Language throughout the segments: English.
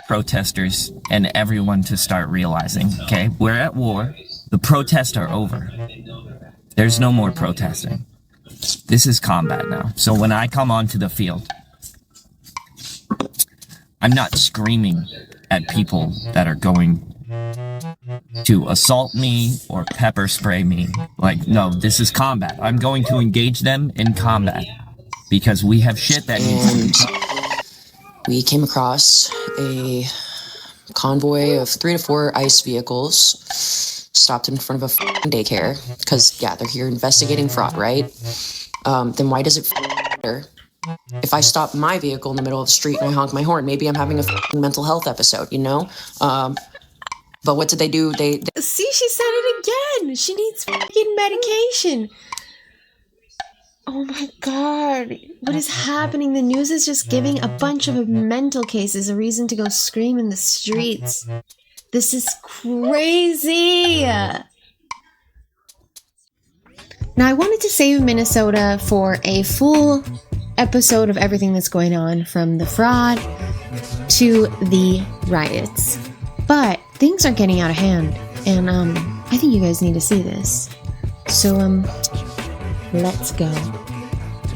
protesters and everyone to start realizing, okay, we're at war. The protests are over. There's no more protesting. This is combat now. So when I come onto the field, I'm not screaming at people that are going to assault me or pepper spray me. Like, no, this is combat. I'm going to engage them in combat because we have shit that needs to be done. We came across a convoy of 3 to 4 ICE vehicles, stopped in front of a daycare, because, yeah, they're here investigating fraud, right? Then why does it matter if I stop my vehicle in the middle of the street and I honk my horn? Maybe I'm having a mental health episode, you know? But what did they do? They See, she said it again. She needs fucking medication. Oh my God. What is happening? The news is just giving a bunch of mental cases a reason to go scream in the streets. This is crazy. Now, I wanted to save Minnesota for a full episode of everything that's going on, from the fraud to the riots. But things are getting out of hand, and I think you guys need to see this. So, let's go.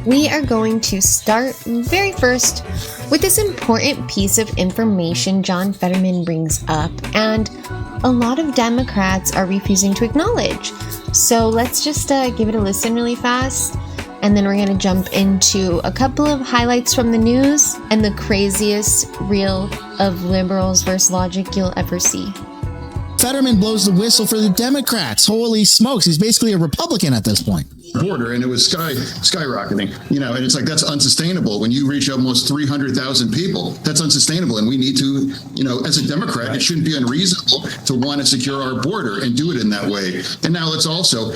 We are going to start very first with this important piece of information John Fetterman brings up, and a lot of Democrats are refusing to acknowledge. So let's just give it a listen really fast, and then we're going to jump into a couple of highlights from the news and the craziest reel of liberals versus logic you'll ever see. Fetterman blows the whistle for the Democrats. Holy smokes, he's basically a Republican at this point. Border, and it was skyrocketing, and it's like, that's unsustainable. When you reach almost 300,000 people, that's unsustainable, and we need to, as a Democrat, it shouldn't be unreasonable to want to secure our border and do it in that way. And now let's also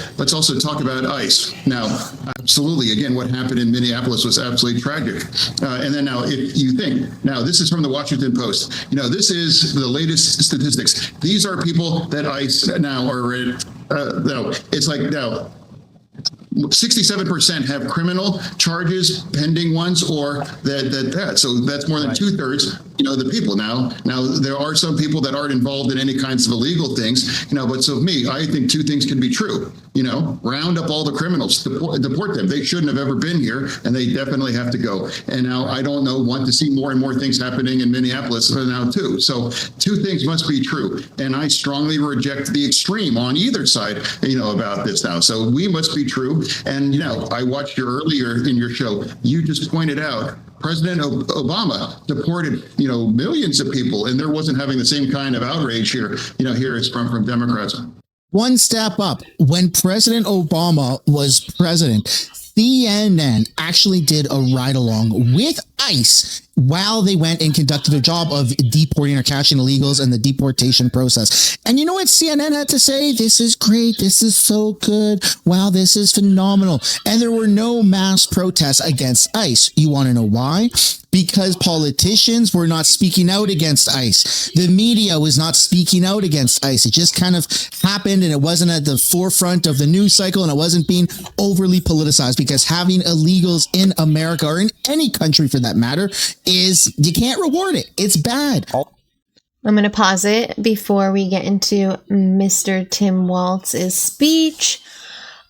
talk about ICE. Now, absolutely, again, what happened in Minneapolis was absolutely tragic. And then now, if you think, now this is from the Washington Post, this is the latest statistics. These are people that ICE now are, it's like now, 67% have criminal charges, pending ones, or that. So that's more than 2/3. The people now. Now there are some people that aren't involved in any kinds of illegal things. But so me, I think two things can be true. Round up all the criminals, deport them. They shouldn't have ever been here, and they definitely have to go. And now I don't want to see more and more things happening in Minneapolis now too. So two things must be true, and I strongly reject the extreme on either side. About this now. So we must be true. And I watched you earlier in your show. You just pointed out President Obama deported, millions of people, and there wasn't having the same kind of outrage here. Here it's from Democrats. One step up. When President Obama was president, CNN actually did a ride-along with ICE while they went and conducted a job of deporting or catching illegals and the deportation process. And you know what CNN had to say? This is great. This is so good. Wow, this is phenomenal. And there were no mass protests against ICE. You want to know why? Because politicians were not speaking out against ICE. The media was not speaking out against ICE. It just kind of happened, and it wasn't at the forefront of the news cycle, and it wasn't being overly politicized, because having illegals in America, or in any country for that matter, is, you can't reward it. It's bad. I'm going to pause it before we get into Mr. Tim Waltz's speech.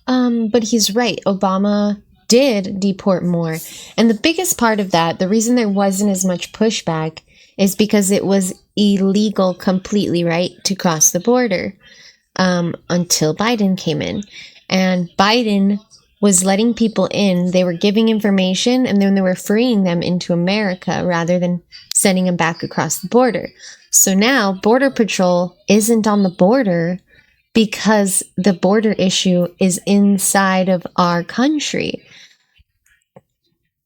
But he's right. Obama did deport more. And the biggest part of that, the reason there wasn't as much pushback, is because it was illegal completely, right, to cross the border until Biden came in. And Biden was letting people in. They were giving information, and then they were freeing them into America rather than sending them back across the border. So now Border Patrol isn't on the border because the border issue is inside of our country.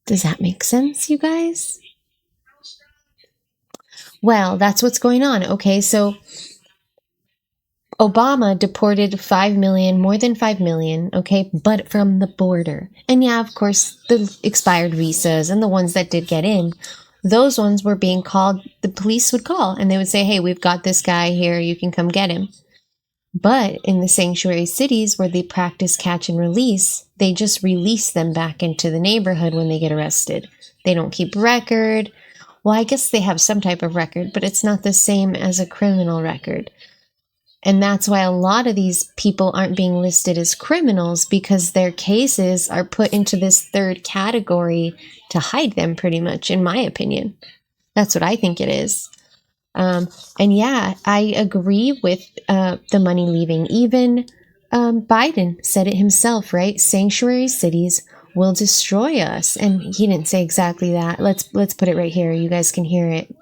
Does that make sense, you guys? Well, that's what's going on. Okay, so Obama deported 5 million, more than 5 million, okay, but from the border. And yeah, of course, the expired visas and the ones that did get in, those ones were being called, the police would call, and they would say, hey, we've got this guy here, you can come get him. But in the sanctuary cities where they practice catch and release, they just release them back into the neighborhood when they get arrested. They don't keep record. well, I guess they have some type of record, but it's not the same as a criminal record. And that's why a lot of these people aren't being listed as criminals, because their cases are put into this third category to hide them, pretty much, in my opinion. That's what I think it is. And yeah, I agree with the money leaving. Even Biden said it himself, right? Sanctuary cities will destroy us. And he didn't say exactly that. Let's put it right here. You guys can hear it.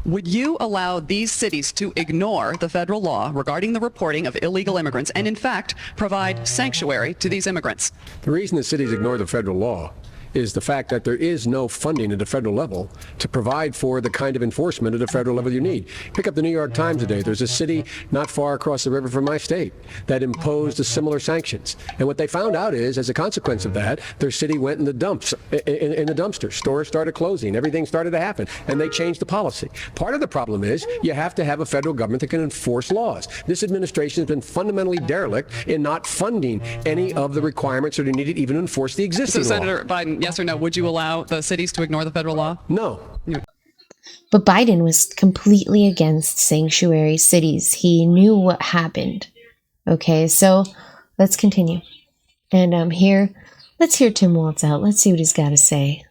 Would you allow these cities to ignore the federal law regarding the reporting of illegal immigrants and, in fact, provide sanctuary to these immigrants? The reason the cities ignore the federal law is the fact that there is no funding at the federal level to provide for the kind of enforcement at the federal level you need. Pick up the New York Times today. There's a city not far across the river from my state that imposed a similar sanctions. And what they found out is, as a consequence of that, their city went in the dumps, in the dumpster. Stores started closing. Everything started to happen. And they changed the policy. Part of the problem is you have to have a federal government that can enforce laws. This administration has been fundamentally derelict in not funding any of the requirements that are needed even to enforce the existing law. Senator Biden, yes or no, would you allow the cities to ignore the federal law? No. But Biden was completely against sanctuary cities. He knew what happened. Okay, so let's continue. And let's hear Tim Waltz out. Let's see what he's got to say.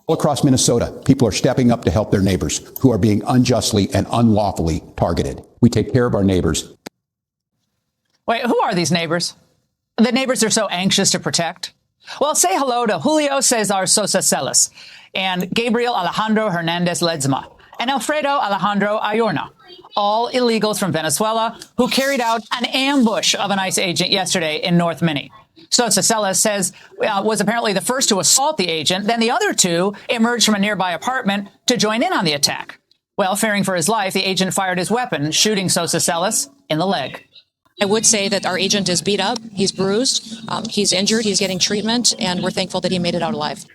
All across Minnesota, people are stepping up to help their neighbors who are being unjustly and unlawfully targeted. We take care of our neighbors. Wait, who are these neighbors? The neighbors are so anxious to protect? Well, say hello to Julio Cesar Sosa Celis and Gabriel Alejandro Hernandez Ledesma and Alfredo Alejandro Ayorna, all illegals from Venezuela who carried out an ambush of an ICE agent yesterday in North Minnie. Sosa Celis says was apparently the first to assault the agent. Then the other two emerged from a nearby apartment to join in on the attack. Well, fearing for his life, the agent fired his weapon, shooting Sosa Celis in the leg. I would say that our agent is beat up, he's bruised, he's injured, he's getting treatment, and we're thankful that he made it out alive.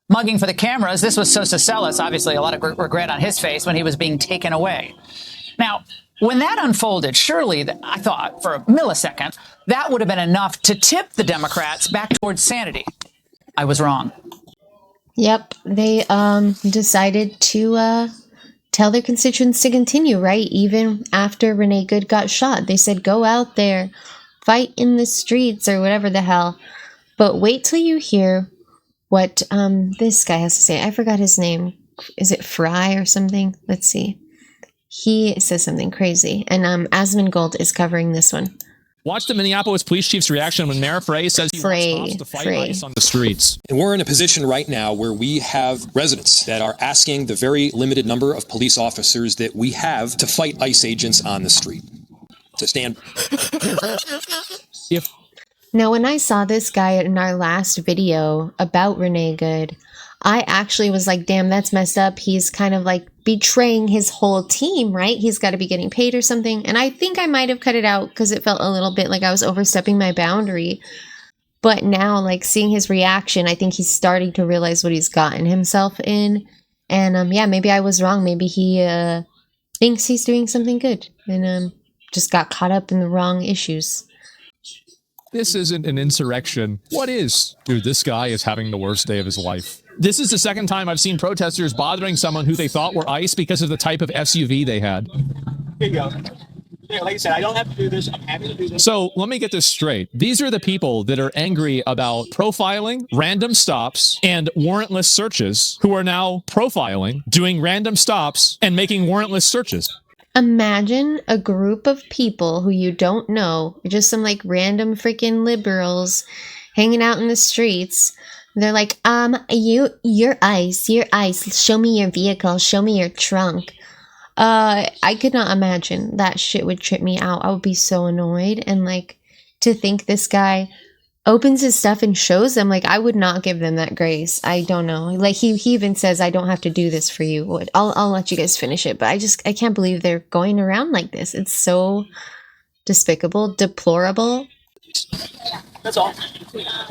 Mugging for the cameras, this was Sosa Celis, obviously a lot of regret on his face when he was being taken away. Now, when that unfolded, surely, I thought, for a millisecond, that would have been enough to tip the Democrats back towards sanity. I was wrong. Yep, they decided to tell their constituents to continue, right? Even after Renee Good got shot, they said, go out there, fight in the streets or whatever the hell. But wait till you hear what this guy has to say. I forgot his name. Is it Fry or something? Let's see. He says something crazy. And Asmongold is covering this one. Watch the Minneapolis police chief's reaction when Mayor Frey says he wants cops to fight ICE on the streets. And we're in a position right now where we have residents that are asking the very limited number of police officers that we have to fight ICE agents on the street. To stand. Now, when I saw this guy in our last video about Renee Good, I actually was like, damn, that's messed up. He's kind of like betraying his whole team, right? He's got to be getting paid or something. And I think I might have cut it out because it felt a little bit like I was overstepping my boundary. But now, like, seeing his reaction, I think he's starting to realize what he's gotten himself in. And yeah, maybe I was wrong. Maybe he thinks he's doing something good and just got caught up in the wrong issues. This isn't an insurrection. What is? Dude, this guy is having the worst day of his life. This is the second time I've seen protesters bothering someone who they thought were ICE because of the type of SUV they had. Here you go. Yeah, like I said, I don't have to do this. I'm happy to do this. So let me get this straight. These are the people that are angry about profiling, random stops, and warrantless searches who are now profiling, doing random stops, and making warrantless searches. Imagine a group of people who you don't know, just some like random freaking liberals hanging out in the streets. They're like, you're ICE, show me your vehicle, show me your trunk. I could not imagine. That shit would trip me out. I would be so annoyed. And like, to think this guy opens his stuff and shows them, like, I would not give them that grace. I don't know. Like, he even says, I don't have to do this for you. I'll let you guys finish it. But I can't believe they're going around like this. It's so despicable, deplorable. That's all.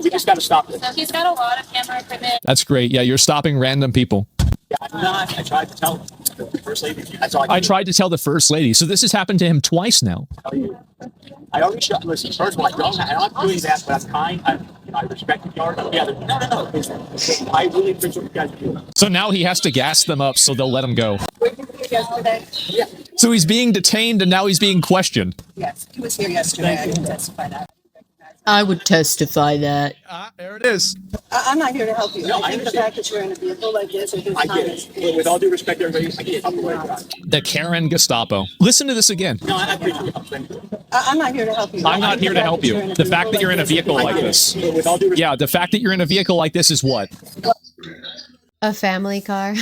We just got to stop this. So he's got a lot of camera equipment. That's great. Yeah, you're stopping random people. Yeah, I'm not. I tried to tell the first lady. That's all I tried to tell the first lady. So this has happened to him twice now. I already shot. Listen, first of all, I don't have to do that, but I'm kind. I respect the yard. Yeah, no. I really appreciate what you guys do. So now he has to gas them up so they'll let him go. Yeah. So he's being detained and now he's being questioned. Yes, he was here yesterday. I can testify that. I would testify that. There it is. I'm not here to help you. No, I think the fact that you're in a vehicle like this, I get it. With all due respect, everybody, I get it. The Karen Gestapo. Listen to this again. No, I appreciate it. I'm not here to help you. I'm not here to help you. The fact that you're in a vehicle like this. Yeah, the fact that you're in a vehicle like this is what? A family car.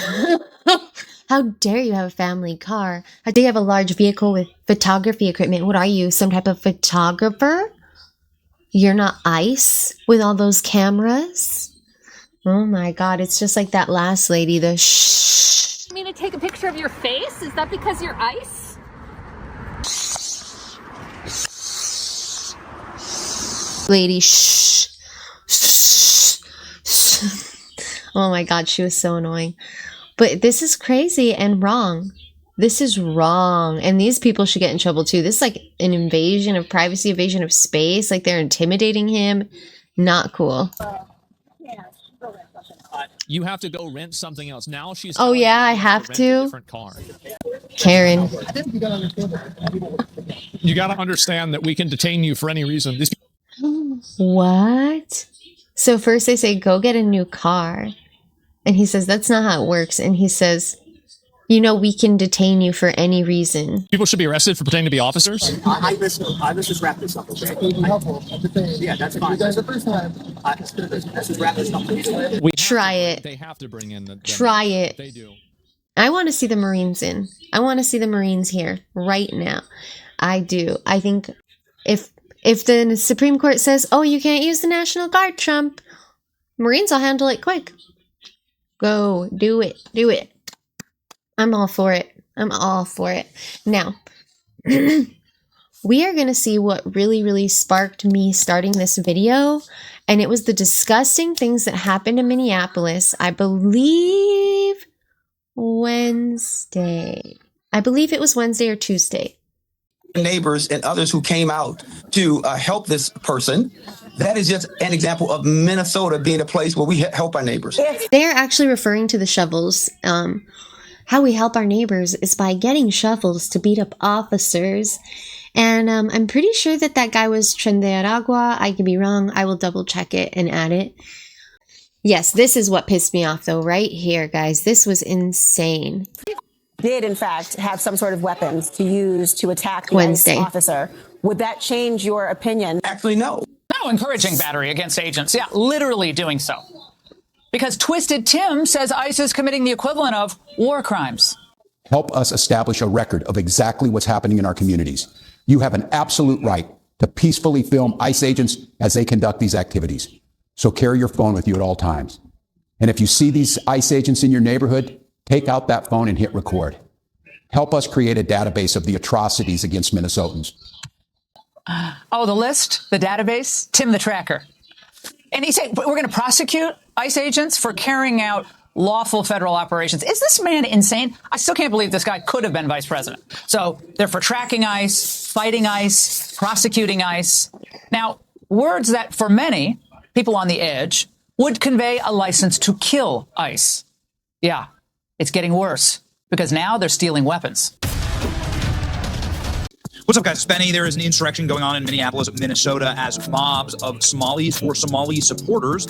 How dare you have a family car? How dare you have a large vehicle with photography equipment? What are you, some type of photographer? You're not ICE with all those cameras? Oh my God, it's just like that last lady, the shh. You mean to take a picture of your face? Is that because you're ice? Lady, shh. Shh. Oh my God, she was so annoying. But this is crazy and wrong. This is wrong. And these people should get in trouble too. This is like an invasion of privacy, invasion of space. Like they're intimidating him. Not cool. You have to go rent something else. Now she's. Oh yeah, I have rent a to. different car. Karen. You got to understand that we can detain you for any reason. These What? So first they say, go get a new car. And he says, that's not how it works. And he says, you know, we can detain you for any reason. people should be arrested for pretending to be officers. Let's just wrap this up, okay? Yeah, that's fine. That's the first time. Let's just wrap this up. Try it. They have to bring in the. Try it. They do. I want to see the Marines in. I want to see the Marines here right now. I do. I think if the Supreme Court says, oh, you can't use the National Guard, Trump, Marines will handle it quick. Go. Do it. Do it. I'm all for it. I'm all for it. Now, we are going to see what really, really sparked me starting this video. And it was the disgusting things that happened in Minneapolis, I believe Wednesday. I believe it was Wednesday or Tuesday. Neighbors and others who came out to help this person. That is just an example of Minnesota being a place where we help our neighbors. They're actually referring to the shovels. How we help our neighbors is by getting shovels to beat up officers. And I'm pretty sure that guy was Trendearagua. I could be wrong. I will double check it and add it. Yes, this is what pissed me off though, right here, guys. This was insane. Did in fact have some sort of weapons to use to attack the Wednesday officer. Would that change your opinion? Actually, no. No, encouraging battery against agents. Yeah, literally doing so. Because Twisted Tim says ICE is committing the equivalent of war crimes. Help us establish a record of exactly what's happening in our communities. You have an absolute right to peacefully film ICE agents as they conduct these activities. So carry your phone with you at all times. And if you see these ICE agents in your neighborhood, take out that phone and hit record. Help us create a database of the atrocities against Minnesotans. Oh, the list, the database, Tim the Tracker. And he said, we're going to prosecute ICE agents for carrying out lawful federal operations. Is this man insane? I still can't believe this guy could have been vice president. So they're for tracking ICE, fighting ICE, prosecuting ICE. Now, words that for many people on the edge would convey a license to kill ICE. Yeah, it's getting worse because now they're stealing weapons. What's up, guys? It's Benny. There is an insurrection going on in Minneapolis, Minnesota, as mobs of Somalis or Somali supporters,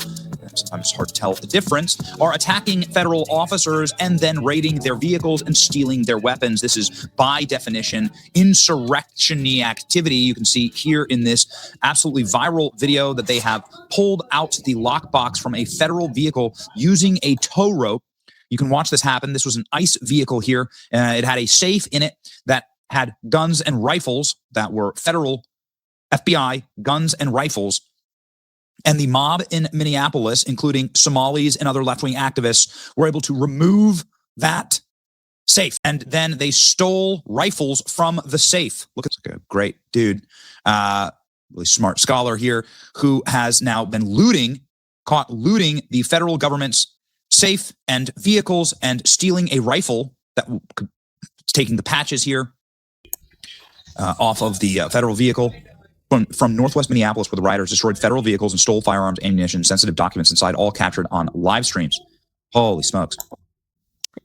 sometimes it's hard to tell the difference, are attacking federal officers and then raiding their vehicles and stealing their weapons. This is, by definition, insurrectiony activity. You can see here in this absolutely viral video that they have pulled out the lockbox from a federal vehicle using a tow rope. You can watch this happen. This was an ICE vehicle here. It had a safe in it that had guns and rifles that were federal FBI guns and rifles. And the mob in Minneapolis, including Somalis and other left-wing activists, were able to remove that safe. And then they stole rifles from the safe. Look, it's like a great dude, really smart scholar here, who has now been caught looting the federal government's safe and vehicles and stealing a rifle that taking the patches here off of the federal vehicle. from northwest Minneapolis, where the rioters destroyed federal vehicles and stole firearms, ammunition, sensitive documents inside, all captured on live streams. Holy smokes.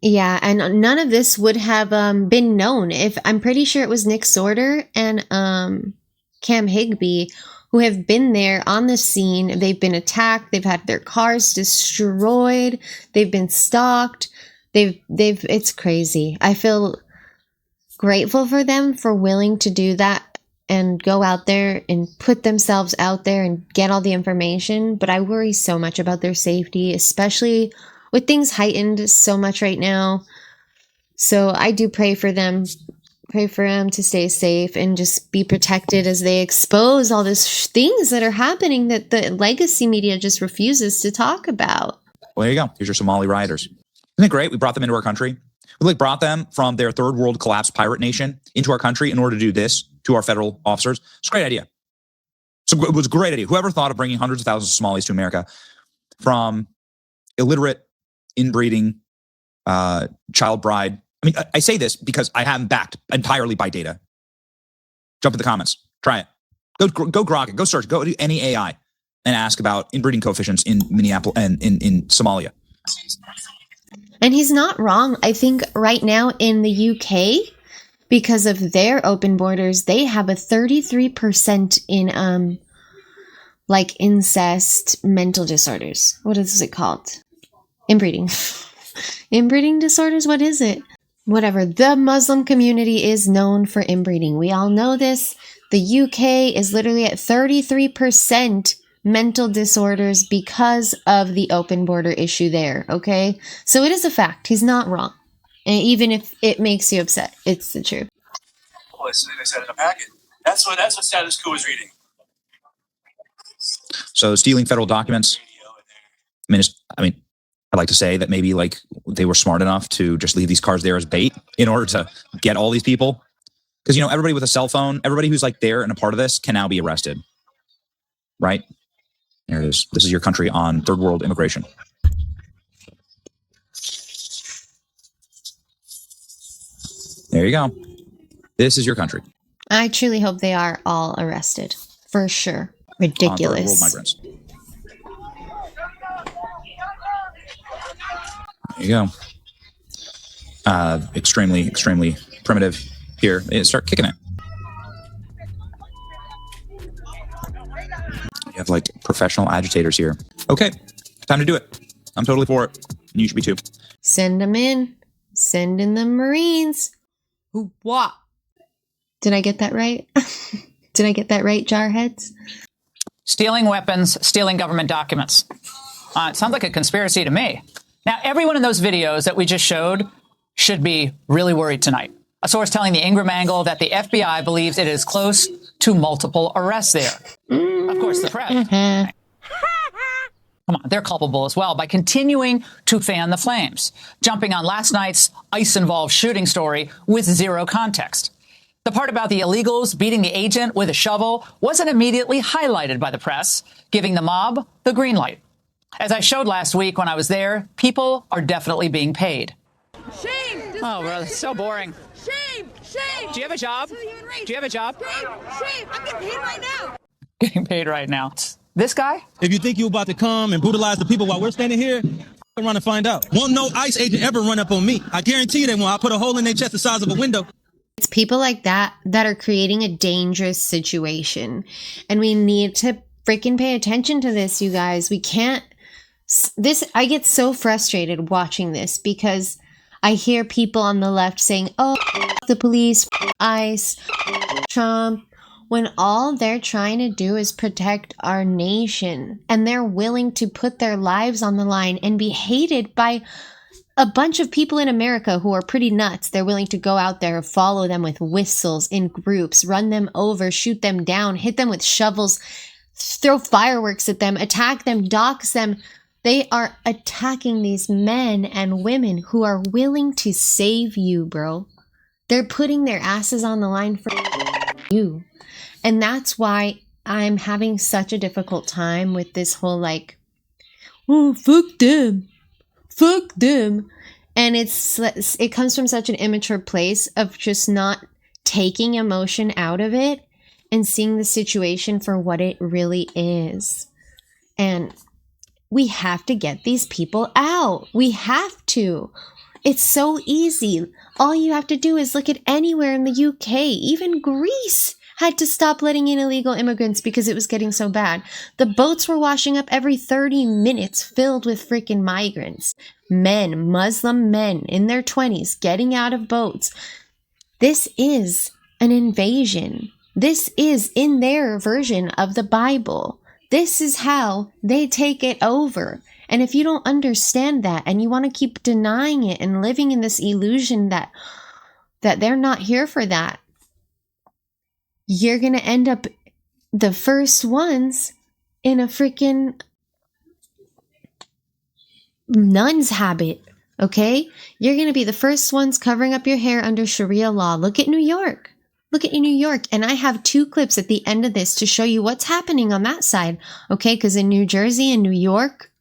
Yeah, and none of this would have been known if I'm pretty sure it was Nick Sorter and Cam Higbee who have been there on the scene. They've been attacked, they've had their cars destroyed, they've been stalked. It's crazy. I feel grateful for them for willing to do that and go out there and put themselves out there and get all the information, but I worry so much about their safety, especially with things heightened so much right now. So I do pray for them to stay safe and just be protected as they expose all these things that are happening that the legacy media just refuses to talk about. Well, there you go. Here's your Somali rioters. Isn't it great? We brought them into our country. We brought them from their third world collapsed pirate nation into our country in order to do this to our federal officers. It's a great idea. So it was a great idea. Whoever thought of bringing hundreds of thousands of Somalis to America from illiterate, inbreeding, child bride. I mean, I say this because I have them backed entirely by data. Jump in the comments. Try it. Go grok it. Go search. Go to any AI and ask about inbreeding coefficients in Minneapolis and in Somalia. And he's not wrong. I think right now in the UK, because of their open borders, they have a 33% in like incest, mental disorders. What is it called? Inbreeding. Inbreeding disorders? What is it? Whatever. The Muslim community is known for inbreeding. We all know this. The UK is literally at 33% mental disorders because of the open border issue there, okay? So it is a fact. He's not wrong. And even if it makes you upset, it's the truth. Well, I said in a packet. That's what status quo is reading. So stealing federal documents. I mean, I'd like to say that maybe like they were smart enough to just leave these cars there as bait in order to get all these people. Because, you know, everybody with a cell phone, everybody who's like there and a part of this can now be arrested. Right? There it is. This is your country on third world immigration. There you go. This is your country. I truly hope they are all arrested. For sure. Ridiculous. On third world migrants. There you go. Extremely, extremely primitive here. Start kicking it. You have like professional agitators here. Okay, time to do it. I'm totally for it. And you should be too. Send them in. Send in the Marines. What? Did I get that right? Did I get that right, Jarheads? Stealing weapons, stealing government documents. It sounds like a conspiracy to me. Now, everyone in those videos that we just showed should be really worried tonight. A source telling the Ingram angle that the FBI believes it is close to multiple arrests there. Of course, the press. Come on, they're culpable as well by continuing to fan the flames, jumping on last night's ICE-involved shooting story with zero context. The part about the illegals beating the agent with a shovel wasn't immediately highlighted by the press, giving the mob the green light. As I showed last week when I was there, people are definitely being paid. Shame! Oh, bro, that's so boring. Shame! Shame! Do you have a job? Do you have a job? Shame! Shame! I'm getting paid right now! Getting paid right now. This guy? If you think you're about to come and brutalize the people while we're standing here, run and find out. Won't no ICE agent ever run up on me. I guarantee you they won't. I'll put a hole in their chest the size of a window. It's people like that that are creating a dangerous situation. And we need to freaking pay attention to this, you guys. We can't... I get so frustrated watching this because I hear people on the left saying, oh, the police, ICE, Trump, when all they're trying to do is protect our nation. And they're willing to put their lives on the line and be hated by a bunch of people in America who are pretty nuts. They're willing to go out there, follow them with whistles in groups, run them over, shoot them down, hit them with shovels, throw fireworks at them, attack them, dox them. They are attacking these men and women who are willing to save you, bro. They're putting their asses on the line for you. And that's why I'm having such a difficult time with this whole like, oh, fuck them. Fuck them. And it comes from such an immature place of just not taking emotion out of it and seeing the situation for what it really is. And we have to get these people out. We have to. It's so easy. All you have to do is look at anywhere in the UK. Even Greece had to stop letting in illegal immigrants because it was getting so bad. The boats were washing up every 30 minutes filled with freaking migrants. Men, Muslim men in their 20s getting out of boats. This is an invasion. This is in their version of the Bible. This is how they take it over. And if you don't understand that and you want to keep denying it and living in this illusion that they're not here for that, you're going to end up the first ones in a freaking nun's habit, okay? You're going to be the first ones covering up your hair under Sharia law. Look at New York. Look at New York. And I have 2 clips at the end of this to show you what's happening on that side, okay? Because in New Jersey and New York,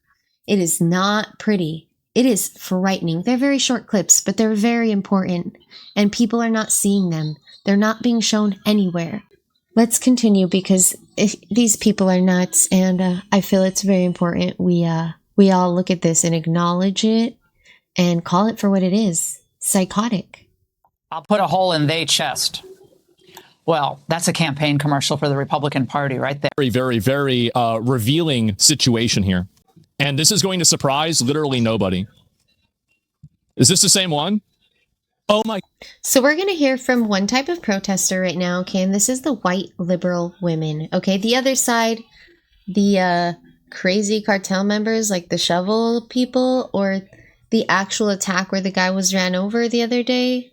it is not pretty. It is frightening. They're very short clips, but they're very important. And people are not seeing them. They're not being shown anywhere. Let's continue because these people are nuts, and I feel it's very important we all look at this and acknowledge it and call it for what it is. Psychotic. I'll put a hole in their chest. Well, that's a campaign commercial for the Republican Party right there. Very, very, very revealing situation here. And this is going to surprise literally nobody. Is this the same one? Oh my. So we're going to hear from one type of protester right now, okay? And this is the white liberal women, okay? The other side, the crazy cartel members like the shovel people, or the actual attack where the guy was ran over the other day.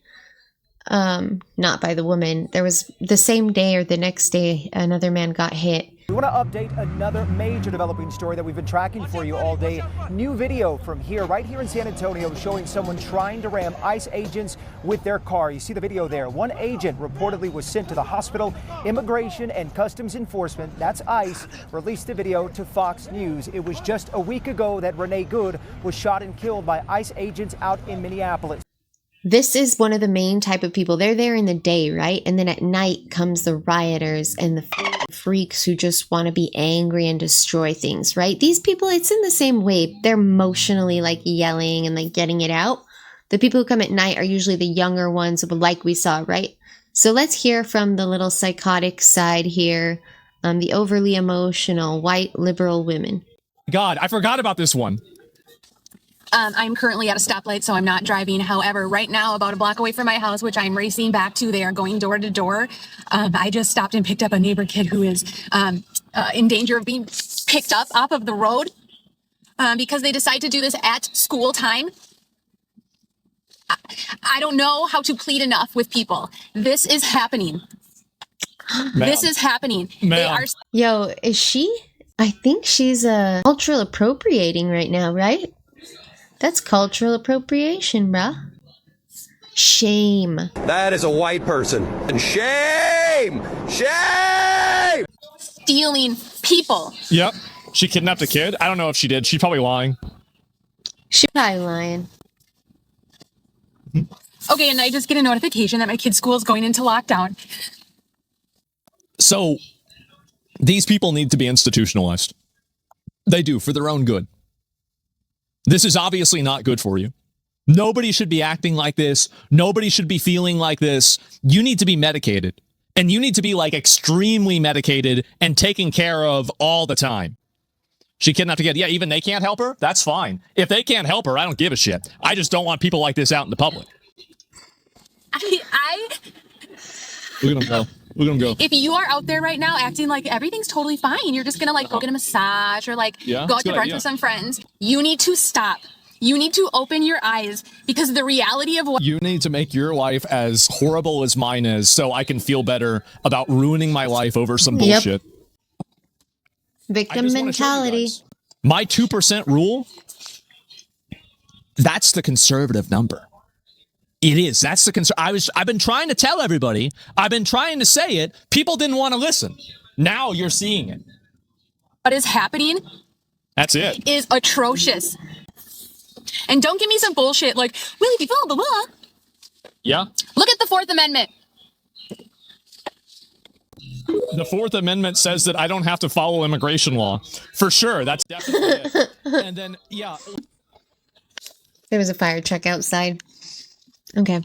Not by the woman. There was the same day or the next day, another man got hit. We want to update another major developing story that we've been tracking for you all day. New video from here, right here in San Antonio, showing someone trying to ram ICE agents with their car. You see the video there. One agent reportedly was sent to the hospital. Immigration and Customs Enforcement, that's ICE, released the video to Fox News. It was just a week ago that Renee Good was shot and killed by ICE agents out in Minneapolis. This is one of the main type of people. They're there in the day, right? And then at night comes the rioters and the freaks who just want to be angry and destroy things, right? These people, it's in the same way. They're emotionally like yelling and like getting it out. The people who come at night are usually the younger ones, like we saw, right? So let's hear from the little psychotic side here, the overly emotional white liberal women. God, I forgot about this one. I'm currently at a stoplight, so I'm not driving. However, right now, about a block away from my house, which I'm racing back to, they are going door to door. I just stopped and picked up a neighbor kid who is in danger of being picked up off of the road because they decide to do this at school time. I don't know how to plead enough with people. This is happening. This is happening. They are. Yo, is she? I think she's cultural appropriating right now, right? That's cultural appropriation, bruh. Shame. That is a white person. And shame! Shame! Stealing people. Yep. She kidnapped a kid? I don't know if she did. She's probably lying. She's probably lying. Okay, and I just get a notification that my kid's school is going into lockdown. So, these people need to be institutionalized. They do, for their own good. This is obviously not good for you. Nobody should be acting like this. Nobody should be feeling like this. You need to be medicated. And you need to be like extremely medicated and taken care of all the time. She kidnapped a kid. Yeah, even they can't help her? That's fine. If they can't help her, I don't give a shit. I just don't want people like this out in the public. Look at them go. Look at them go. If you are out there right now acting like everything's totally fine, you're just gonna like go get a massage or like go out to brunch with some friends, you need to stop. You need to open your eyes because the reality of what you need to make your life as horrible as mine is so I can feel better about ruining my life over some bullshit. Victim mentality. My 2% rule, that's the conservative number. It is. That's the I've been trying to tell everybody. I've been trying to say it. People didn't want to listen. Now you're seeing it. What is happening? That's it. Is atrocious. And don't give me some bullshit like, will it be blah, blah, blah. Yeah. Look at the 4th Amendment. The Fourth Amendment says that I don't have to follow immigration law. For sure. That's definitely it. And then, yeah. There was a fire truck outside. Okay.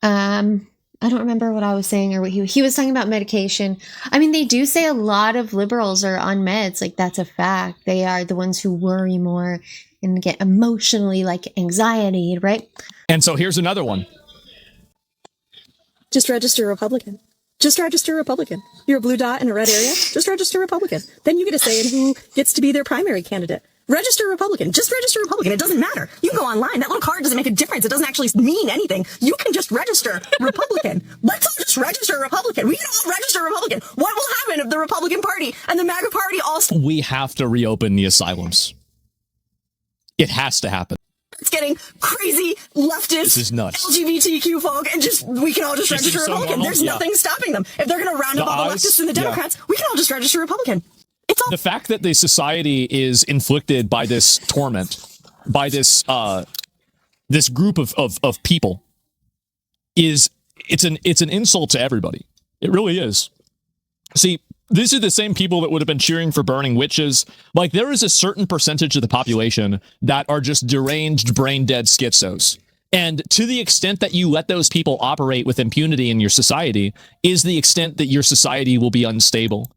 I don't remember what I was saying or what he was talking about medication. I mean, they do say a lot of liberals are on meds. Like, that's a fact. They are the ones who worry more and get emotionally, like, anxiety, right? And so here's another one. Just register Republican. Just register Republican. You're a blue dot in a red area. Just register Republican. Then you get a say in who gets to be their primary candidate. Register Republican. Just register Republican. It doesn't matter. You can go online. That little card doesn't make a difference. It doesn't actually mean anything. You can just register Republican. Let's all just register Republican. We can all register Republican. What will happen if the Republican Party and the MAGA Party all... We have to reopen the asylums. It has to happen. It's getting crazy leftist, this is nuts. LGBTQ folk, and we can all just register Republican. There's nothing stopping them. If they're going to round up all the leftists and the Democrats, we can all just register Republican. The fact that the society is inflicted by this torment, by this this group of people, it's an insult to everybody. It really is. See, these are the same people that would have been cheering for burning witches. Like, there is a certain percentage of the population that are just deranged, brain-dead schizos. And to the extent that you let those people operate with impunity in your society is the extent that your society will be unstable.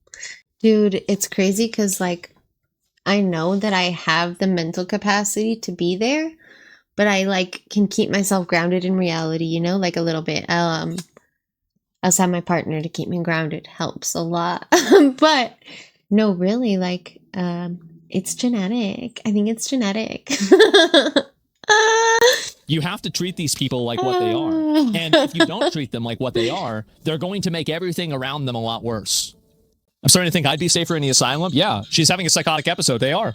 Dude, it's crazy because, like, I know that I have the mental capacity to be there, but I, like, can keep myself grounded in reality, you know, like a little bit. I also have my partner to keep me grounded. Helps a lot. But, no, really, like, it's genetic. I think it's genetic. You have to treat these people like what they are. And if you don't treat them like what they are, they're going to make everything around them a lot worse. I'm starting to think I'd be safer in the asylum. Yeah, she's having a psychotic episode. They are.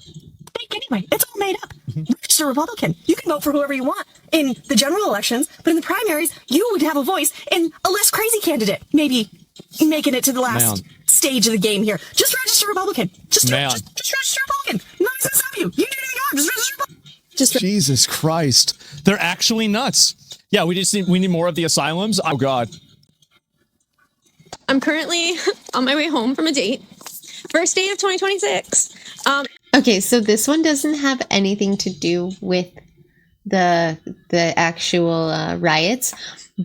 Anyway, it's all made up. Register Republican. You can vote for whoever you want in the general elections, but in the primaries, you would have a voice in a less crazy candidate. Maybe making it to the last stage of the game here. Just register Republican. Just register Republican. Nobody's gonna stop you. You do anything wrong. Just register Republican. Jesus Christ. They're actually nuts. Yeah, we need more of the asylums. Oh, God. I'm currently on my way home from a date. First day of 2026. Okay, so this one doesn't have anything to do with the actual riots,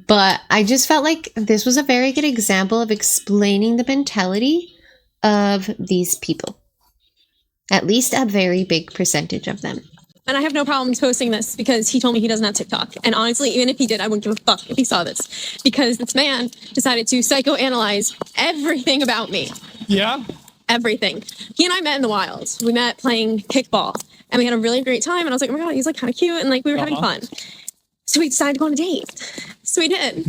but I just felt like this was a very good example of explaining the mentality of these people. At least a very big percentage of them. And I have no problems posting this because he told me he doesn't have TikTok. And honestly, even if he did, I wouldn't give a fuck if he saw this. Because this man decided to psychoanalyze everything about me. Yeah? Everything. He and I met in the wild. We met playing kickball. And we had a really great time. And I was like, oh my God, he's like kind of cute. And like we were having fun. So we decided to go on a date. So we did.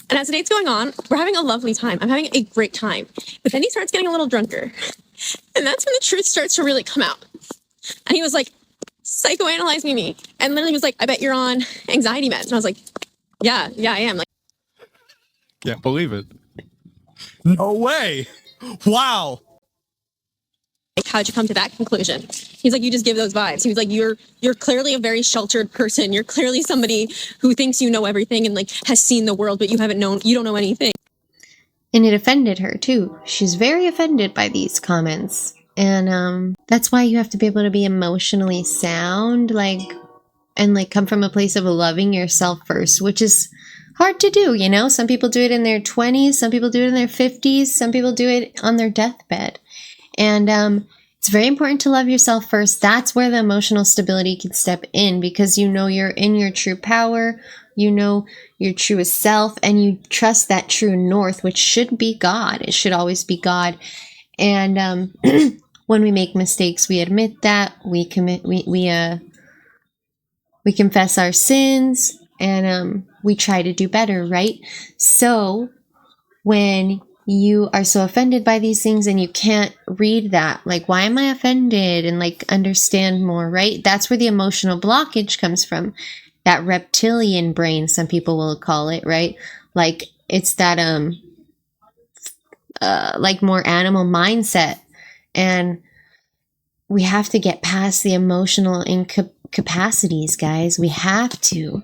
And as the date's going on, we're having a lovely time. I'm having a great time. But then he starts getting a little drunker. And that's when the truth starts to really come out. And he was like, psychoanalyze me. And literally was like, I bet you're on anxiety meds. And I was like, yeah, I am. Like, Can't believe it. No way. Wow. Like, how'd you come to that conclusion? He's like, you just give those vibes. He was like, you're clearly a very sheltered person. You're clearly somebody who thinks you know everything and like has seen the world, but you don't know anything. And it offended her too. She's very offended by these comments. And that's why you have to be able to be emotionally sound, and come from a place of loving yourself first, which is hard to do, you know? Some people do it in their 20s, some people do it in their 50s, some people do it on their deathbed. And it's very important to love yourself first. That's where the emotional stability can step in, because you know you're in your true power, you know your truest self, and you trust that true north, which should be God. It should always be God. And when we make mistakes, we admit that, we confess our sins, and we try to do better, right? So when you are so offended by these things and you can't read that, like, why am I offended, and understand more, right? That's where the emotional blockage comes from. That reptilian brain, some people will call it, right? Like, it's that more animal mindset. And we have to get past the emotional incapacities, guys. We have to.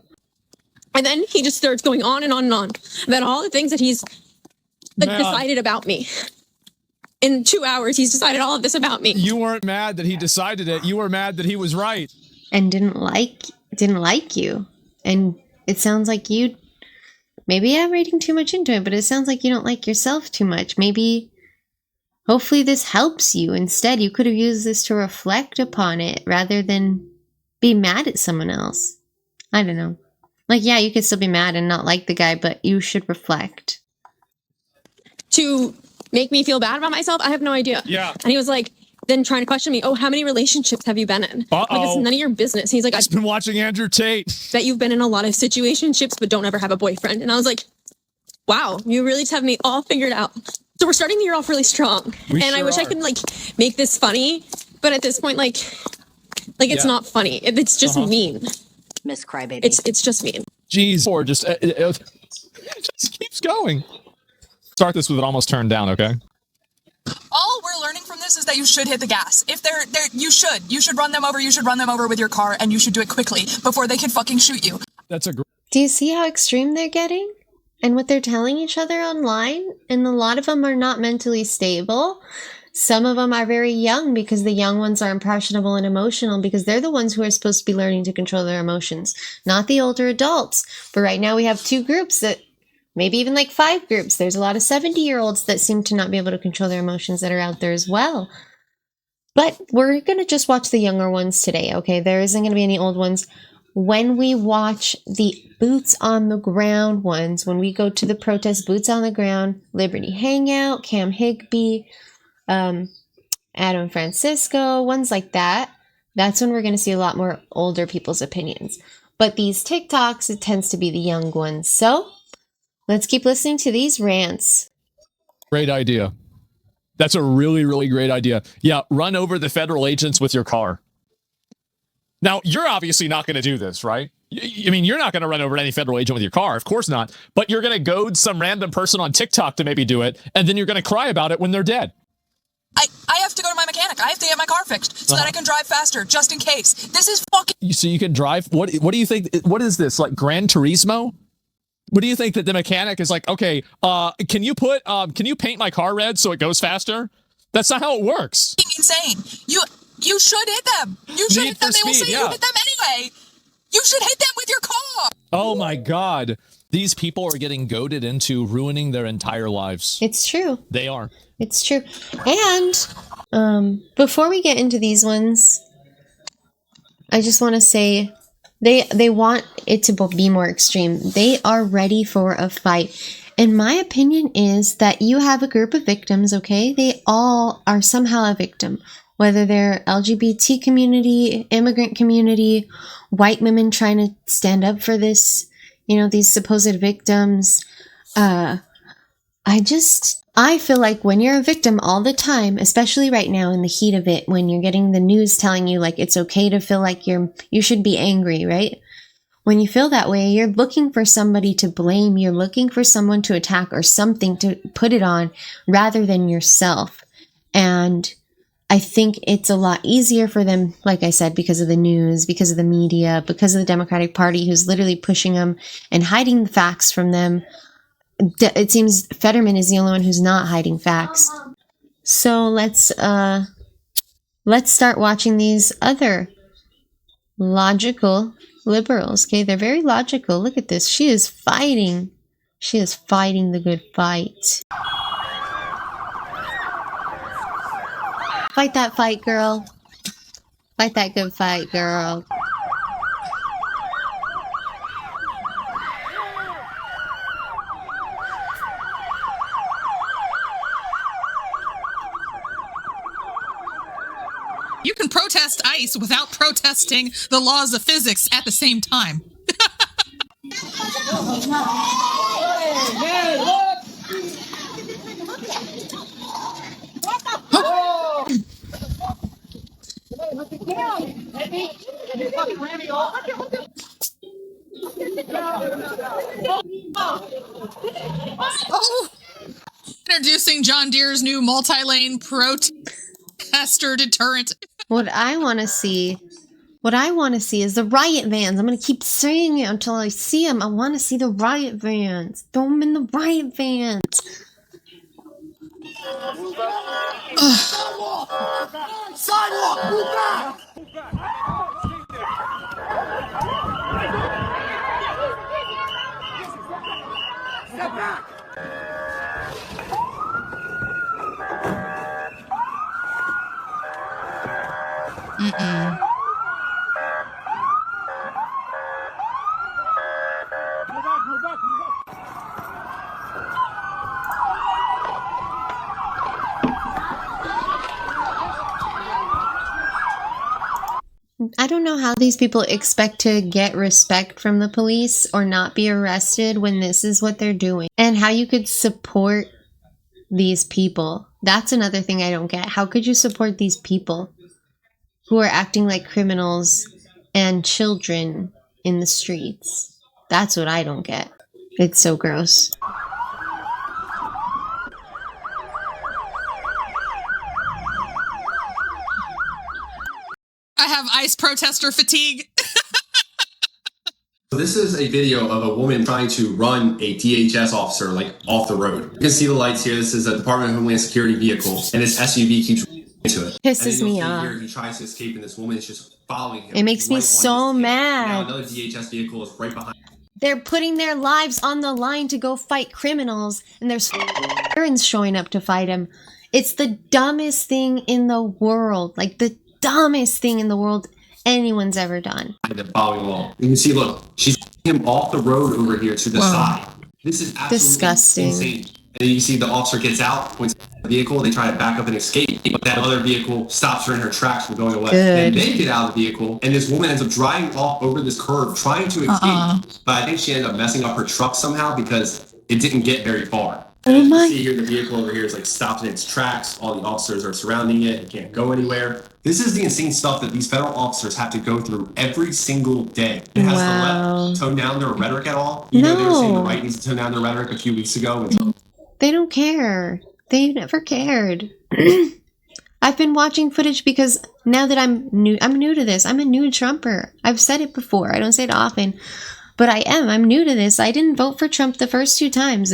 And then he just starts going on and on and on about all the things that he's decided about me. In 2 hours, he's decided all of this about me. You weren't mad that he decided it. You were mad that he was right. And didn't like you. And it sounds like you, maybe I'm reading too much into it, but it sounds like you don't like yourself too much. Maybe, hopefully this helps you. Instead, you could have used this to reflect upon it rather than be mad at someone else. I don't know. Like, yeah, you could still be mad and not like the guy, but you should reflect. To make me feel bad about myself, I have no idea. Yeah. And he was like, then trying to question me, oh, how many relationships have you been in? Like, it's none of your business. He's like, I've been watching Andrew Tate. Bet you've been in a lot of situationships, but don't ever have a boyfriend. And I was like, wow, you really just have me all figured out. So we're starting the year off really strong. I wish I could like make this funny, but at this point, like it's not funny. It's just mean. Miss Crybaby. It's just mean. Jeez, or just it just keeps going. Start this with it almost turned down, okay? All we're learning from this is that you should hit the gas. If they're you should run them over. You should run them over with your car, and you should do it quickly before they can fucking shoot you. That's a. Do you see how extreme they're getting? And what they're telling each other online? And a lot of them are not mentally stable. Some of them are very young because the young ones are impressionable and emotional because they're the ones who are supposed to be learning to control their emotions, not the older adults. But right now we have two groups that, maybe even like 5 groups. There's a lot of 70-year-olds that seem to not be able to control their emotions that are out there as well. But we're going to just watch the younger ones today, okay? There isn't going to be any old ones. When we watch the boots on the ground ones, when we go to the protest, boots on the ground, Liberty Hangout, Cam Higby, Adam Francisco, ones like that, that's when we're going to see a lot more older people's opinions. But these TikToks, it tends to be the young ones. So let's keep listening to these rants. Great idea. That's a really, really great idea. Yeah, run over the federal agents with your car. Now, you're obviously not going to do this, right? I mean, you're not going to run over any federal agent with your car. Of course not. But you're going to goad some random person on TikTok to maybe do it, and then you're going to cry about it when they're dead. I have to go to my mechanic. I have to get my car fixed so that I can drive faster, just in case. This is fucking... So you can drive... What do you think... What is this, like Gran Turismo? What do you think that the mechanic is like, okay, can you paint my car red so it goes faster? That's not how it works. Insane. You should hit them. You should hit them. They will say you hit them anyway. You should hit them with your car. Oh my God. These people are getting goaded into ruining their entire lives. It's true. They are. It's true. And before we get into these ones, I just want to say they want it to be more extreme. They are ready for a fight. And my opinion is that you have a group of victims, okay? They all are somehow a victim. Whether they're LGBT community, immigrant community, white women trying to stand up for this, these supposed victims. I feel like when you're a victim all the time, especially right now in the heat of it, when you're getting the news telling you like it's okay to feel like you should be angry, right? When you feel that way, you're looking for somebody to blame. You're looking for someone to attack or something to put it on rather than yourself. And I think it's a lot easier for them, like I said, because of the news, because of the media, because of the Democratic Party who's literally pushing them and hiding the facts from them. It seems Fetterman is the only one who's not hiding facts. So let's start watching these other logical liberals. Okay, they're very logical. Look at this. She is fighting. She is fighting the good fight. Fight that fight, girl. Fight that good fight, girl. You can protest ICE without protesting the laws of physics at the same time. Introducing John Deere's new multi-lane protester deterrent. What I want to see is the riot vans. I'm going to keep saying it until I see them. I want to see the riot vans. Throw them in the riot vans. Sidewalk, move back! Step back! Mm-mm. I don't know how these people expect to get respect from the police or not be arrested when this is what they're doing. And how you could support these people. That's another thing I don't get. How could you support these people who are acting like criminals and children in the streets? That's what I don't get. It's so gross. I have ICE protester fatigue. This is a video of a woman trying to run a DHS officer like off the road. You can see the lights here. This is a Department of Homeland Security vehicle, and this SUV keeps into it. Pisses me off. Here, he tries to escape, and this woman is just following him. It makes me so mad. Now another DHS vehicle is right behind. They're putting their lives on the line to go fight criminals, and there's parents showing up to fight them. It's the dumbest thing in the world. Like, the dumbest thing in the world anyone's ever done. The following along. You can see, look, she's him off the road over here to the side. This is absolutely disgusting. Insane. And then you see the officer gets out, points at the vehicle, they try to back up and escape, but that other vehicle stops her in her tracks from going away. Then they get out of the vehicle, and this woman ends up driving off over this curb, trying to escape. But I think she ended up messing up her truck somehow because it didn't get very far. And as you see here, the vehicle over here is like stopped in its tracks. All the officers are surrounding it. It can't go anywhere. This is the insane stuff that these federal officers have to go through every single day. It has to let tone down their rhetoric at all. You know, they were saying the right needs to tone down their rhetoric a few weeks ago. They don't care. They never cared. I've been watching footage because now that I'm new to this. I'm a new Trumper. I've said it before. I don't say it often, but I am. I'm new to this. I didn't vote for Trump the first 2 times.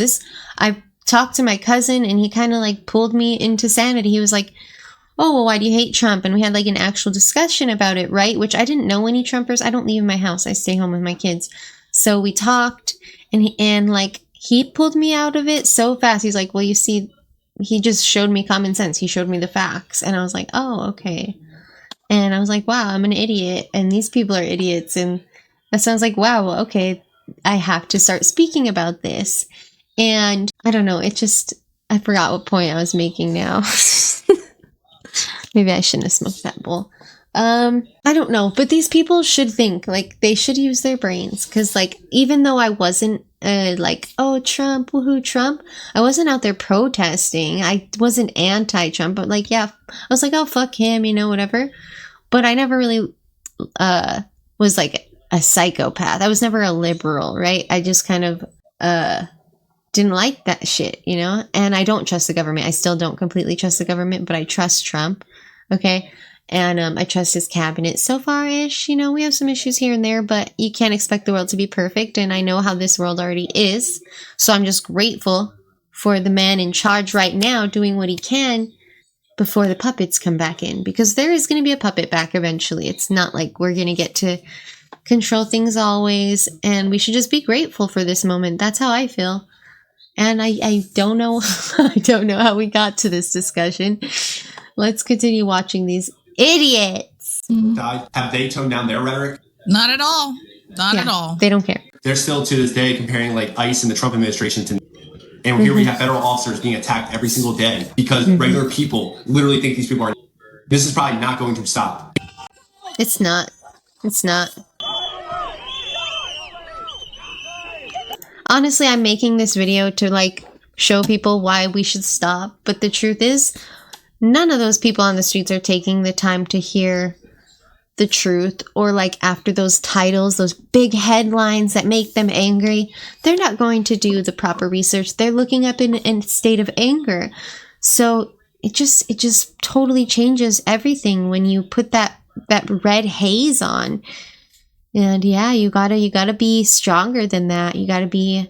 I talked to my cousin and he kind of like pulled me into sanity. He was like, oh, well, why do you hate Trump? And we had like an actual discussion about it, right? Which I didn't know any Trumpers. I don't leave my house. I stay home with my kids. So we talked and he pulled me out of it so fast. He's like, well, you see, he just showed me common sense. He showed me the facts. And I was like, oh, okay. And I was like, wow, I'm an idiot. And these people are idiots. And that sounds like, wow, okay, I have to start speaking about this. And I don't know, I forgot what point I was making now. Maybe I shouldn't have smoked that bowl. I don't know, but these people should think, like, they should use their brains. Because, like, even though I wasn't, like, oh, Trump, woohoo, Trump, I wasn't out there protesting. I wasn't anti-Trump, but, like, yeah, I was like, oh, fuck him, you know, whatever. But I never really, was, like, a psychopath. I was never a liberal, right? I just kind of, didn't like that shit, you know? And I don't trust the government. I still don't completely trust the government, but I trust Trump, okay? And I trust his cabinet so far-ish. You know, we have some issues here and there, but you can't expect the world to be perfect, and I know how this world already is. So I'm just grateful for the man in charge right now doing what he can before the puppets come back in, because there is going to be a puppet back eventually. It's not like we're going to get to control things always, and we should just be grateful for this moment. That's how I feel. And I don't know, I don't know how we got to this discussion. Let's continue watching these idiots. Have they toned down their rhetoric? Not at all. Not at all. They don't care. They're still to this day comparing like ICE and the Trump administration to, and here we have federal officers being attacked every single day because regular people literally think these people are. This is probably not going to stop. It's not. It's not. Honestly, I'm making this video to like show people why we should stop. But the truth is, none of those people on the streets are taking the time to hear the truth, or like after those titles, those big headlines that make them angry, they're not going to do the proper research. They're looking up in a state of anger. So it just totally changes everything when you put that red haze on. And yeah, you gotta be stronger than that. You gotta be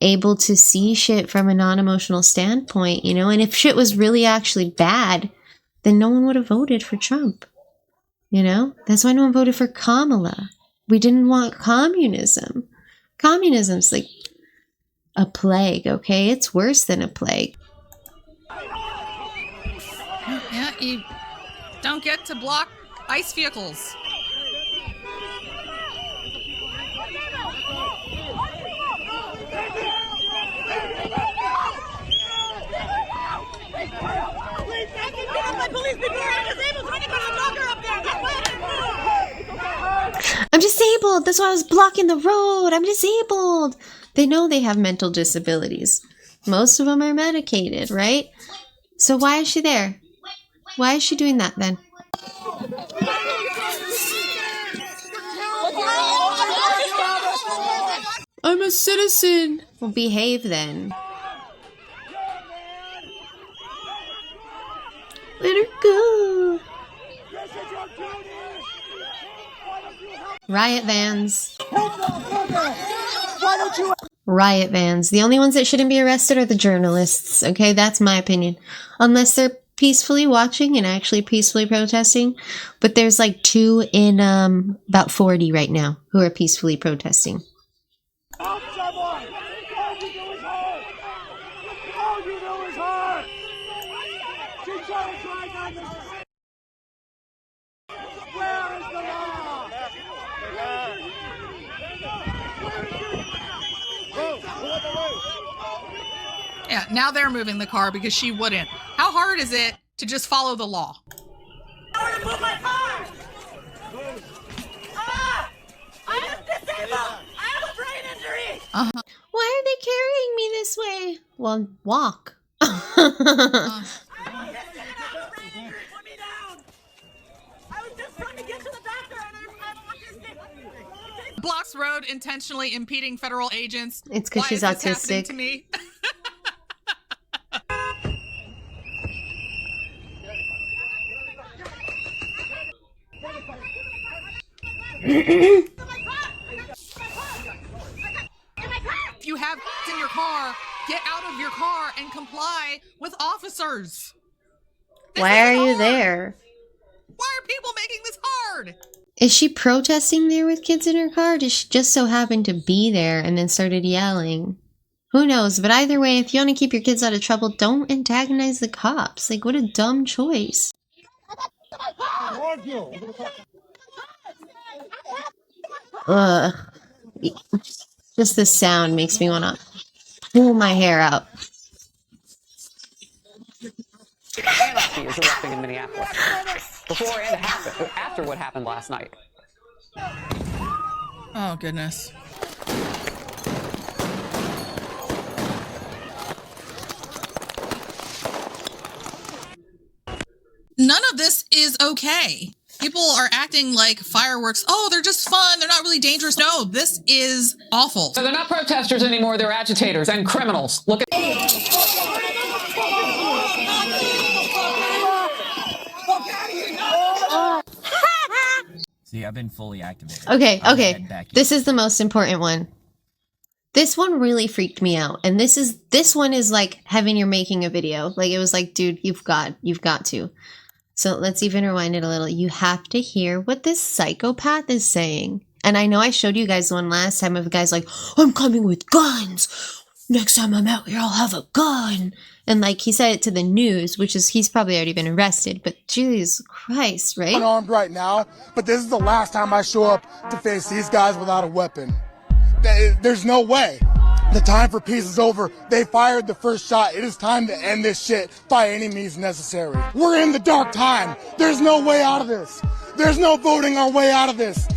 able to see shit from a non-emotional standpoint, you know? And if shit was really actually bad, then no one would have voted for Trump. You know? That's why no one voted for Kamala. We didn't want communism. Communism's like a plague, okay? It's worse than a plague. Yeah, you don't get to block ICE vehicles. I'm disabled. That's why I was blocking the road. I'm disabled. They know they have mental disabilities. Most of them are medicated, right? So why is she there? Why is she doing that then? I'm a citizen. Well, behave then. Let her go. Riot vans. Riot vans. The only ones that shouldn't be arrested are the journalists. Okay, that's my opinion. Unless they're peacefully watching and actually peacefully protesting. But there's like 2 in about 40 right now who are peacefully protesting. Yeah, now they're moving the car because she wouldn't. How hard is it to just follow the law? I want to move my car! I am disabled! I have a brain injury! Why are they carrying me this way? Well, walk. Blocks road, intentionally impeding federal agents. It's because she's autistic. To me? If you have in your car, get out of your car and comply with officers. Why are you there? Why are people making this hard? Is she protesting there with kids in her car? Or did she just so happen to be there and then started yelling? Who knows? But either way, if you want to keep your kids out of trouble, don't antagonize the cops. Like, what a dumb choice. Ugh. Just the sound makes me want to pull my hair out. Anarchy is erupting in Minneapolis. Before and after what happened last night. Oh, goodness. None of this is okay. People are acting like fireworks. Oh, they're just fun. They're not really dangerous. No, this is awful. So they're not protesters anymore. They're agitators and criminals. Look at. See, I've been fully activated. Okay. This is the most important one. This one really freaked me out. And this one is like having you're making a video. Like, it was like, dude, you've got to. So let's even rewind it a little. You have to hear what this psychopath is saying. And I know I showed you guys one last time of a guy's like, I'm coming with guns. Next time I'm out here, I'll have a gun. And like, he said it to the news, which is, he's probably already been arrested, but Jesus Christ, right? Unarmed right now, but this is the last time I show up to face these guys without a weapon. There's no way. The time for peace is over. They fired the first shot. It is time to end this shit by any means necessary. We're in the dark time. There's no way out of this. There's no voting our way out of this.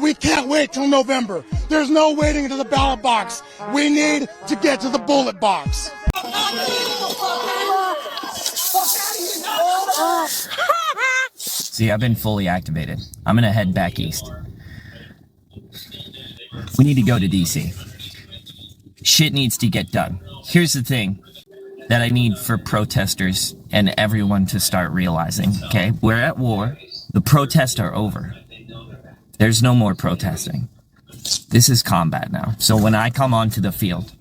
We can't wait till November. There's no waiting to the ballot box. We need to get to the bullet box. See, I've been fully activated. I'm gonna head back east. We need to go to DC. Shit needs to get done. Here's the thing that I need for protesters and everyone to start realizing, okay? We're at war. The protests are over. There's no more protesting. This is combat now. So when I come onto the field,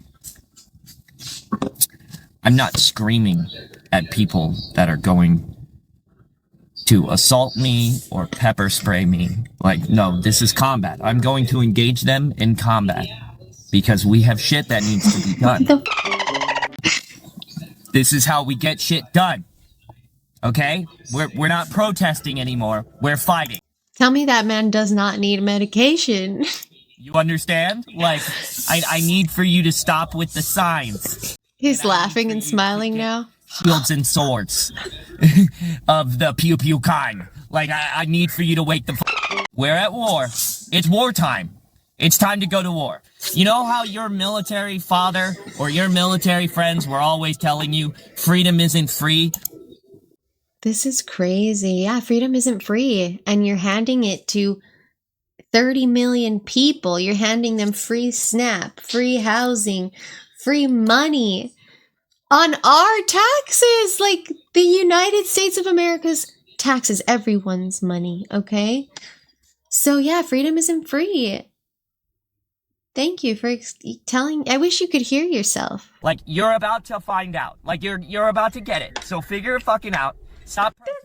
I'm not screaming at people that are going to assault me or pepper spray me. Like, no, this is combat. I'm going to engage them in combat because we have shit that needs to be done. This is how we get shit done. Okay? We're not protesting anymore. We're fighting. Tell me that man does not need medication. You understand? Like, I need for you to stop with the signs. He's laughing and smiling now. Shields and swords of the pew pew kind. Like, I need for you to wake the We're at war. It's wartime. It's time to go to war. You know how your military father or your military friends were always telling you freedom isn't free? This is crazy. Yeah, freedom isn't free. And you're handing it to 30 million people. You're handing them free SNAP, free housing, free money on our taxes. Like the United States of America's taxes, everyone's money, okay? So yeah, freedom isn't free. Thank you for telling. I wish you could hear yourself. Like, you're about to find out. Like, you're about to get it. So figure it fucking out. Stop protesting.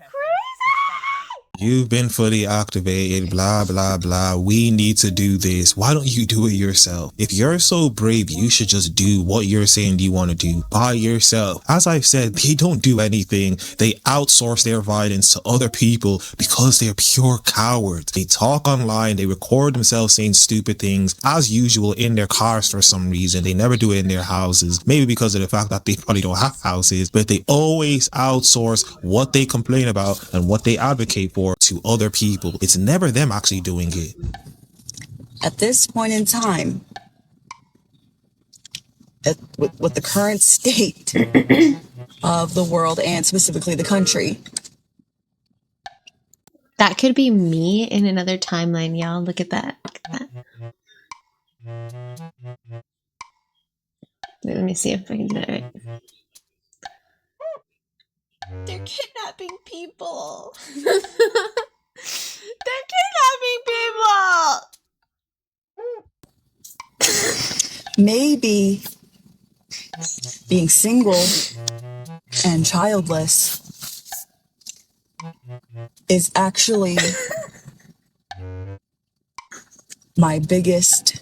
You've been fully activated, blah, blah, blah. We need to do this. Why don't you do it yourself? If you're so brave, you should just do what you're saying you want to do by yourself. As I've said, they don't do anything. They outsource their violence to other people because they're pure cowards. They talk online. They record themselves saying stupid things as usual in their cars for some reason. They never do it in their houses. Maybe because of the fact that they probably don't have houses, but they always outsource what they complain about and what they advocate for to other people. It's never them actually doing it. At this point in time, with the current state of the world and specifically the country. That could be me in another timeline, y'all. Look at that. Look at that. Wait, let me see if I can do that right. They're kidnapping people. They're kidnapping people. Maybe being single and childless is actually my biggest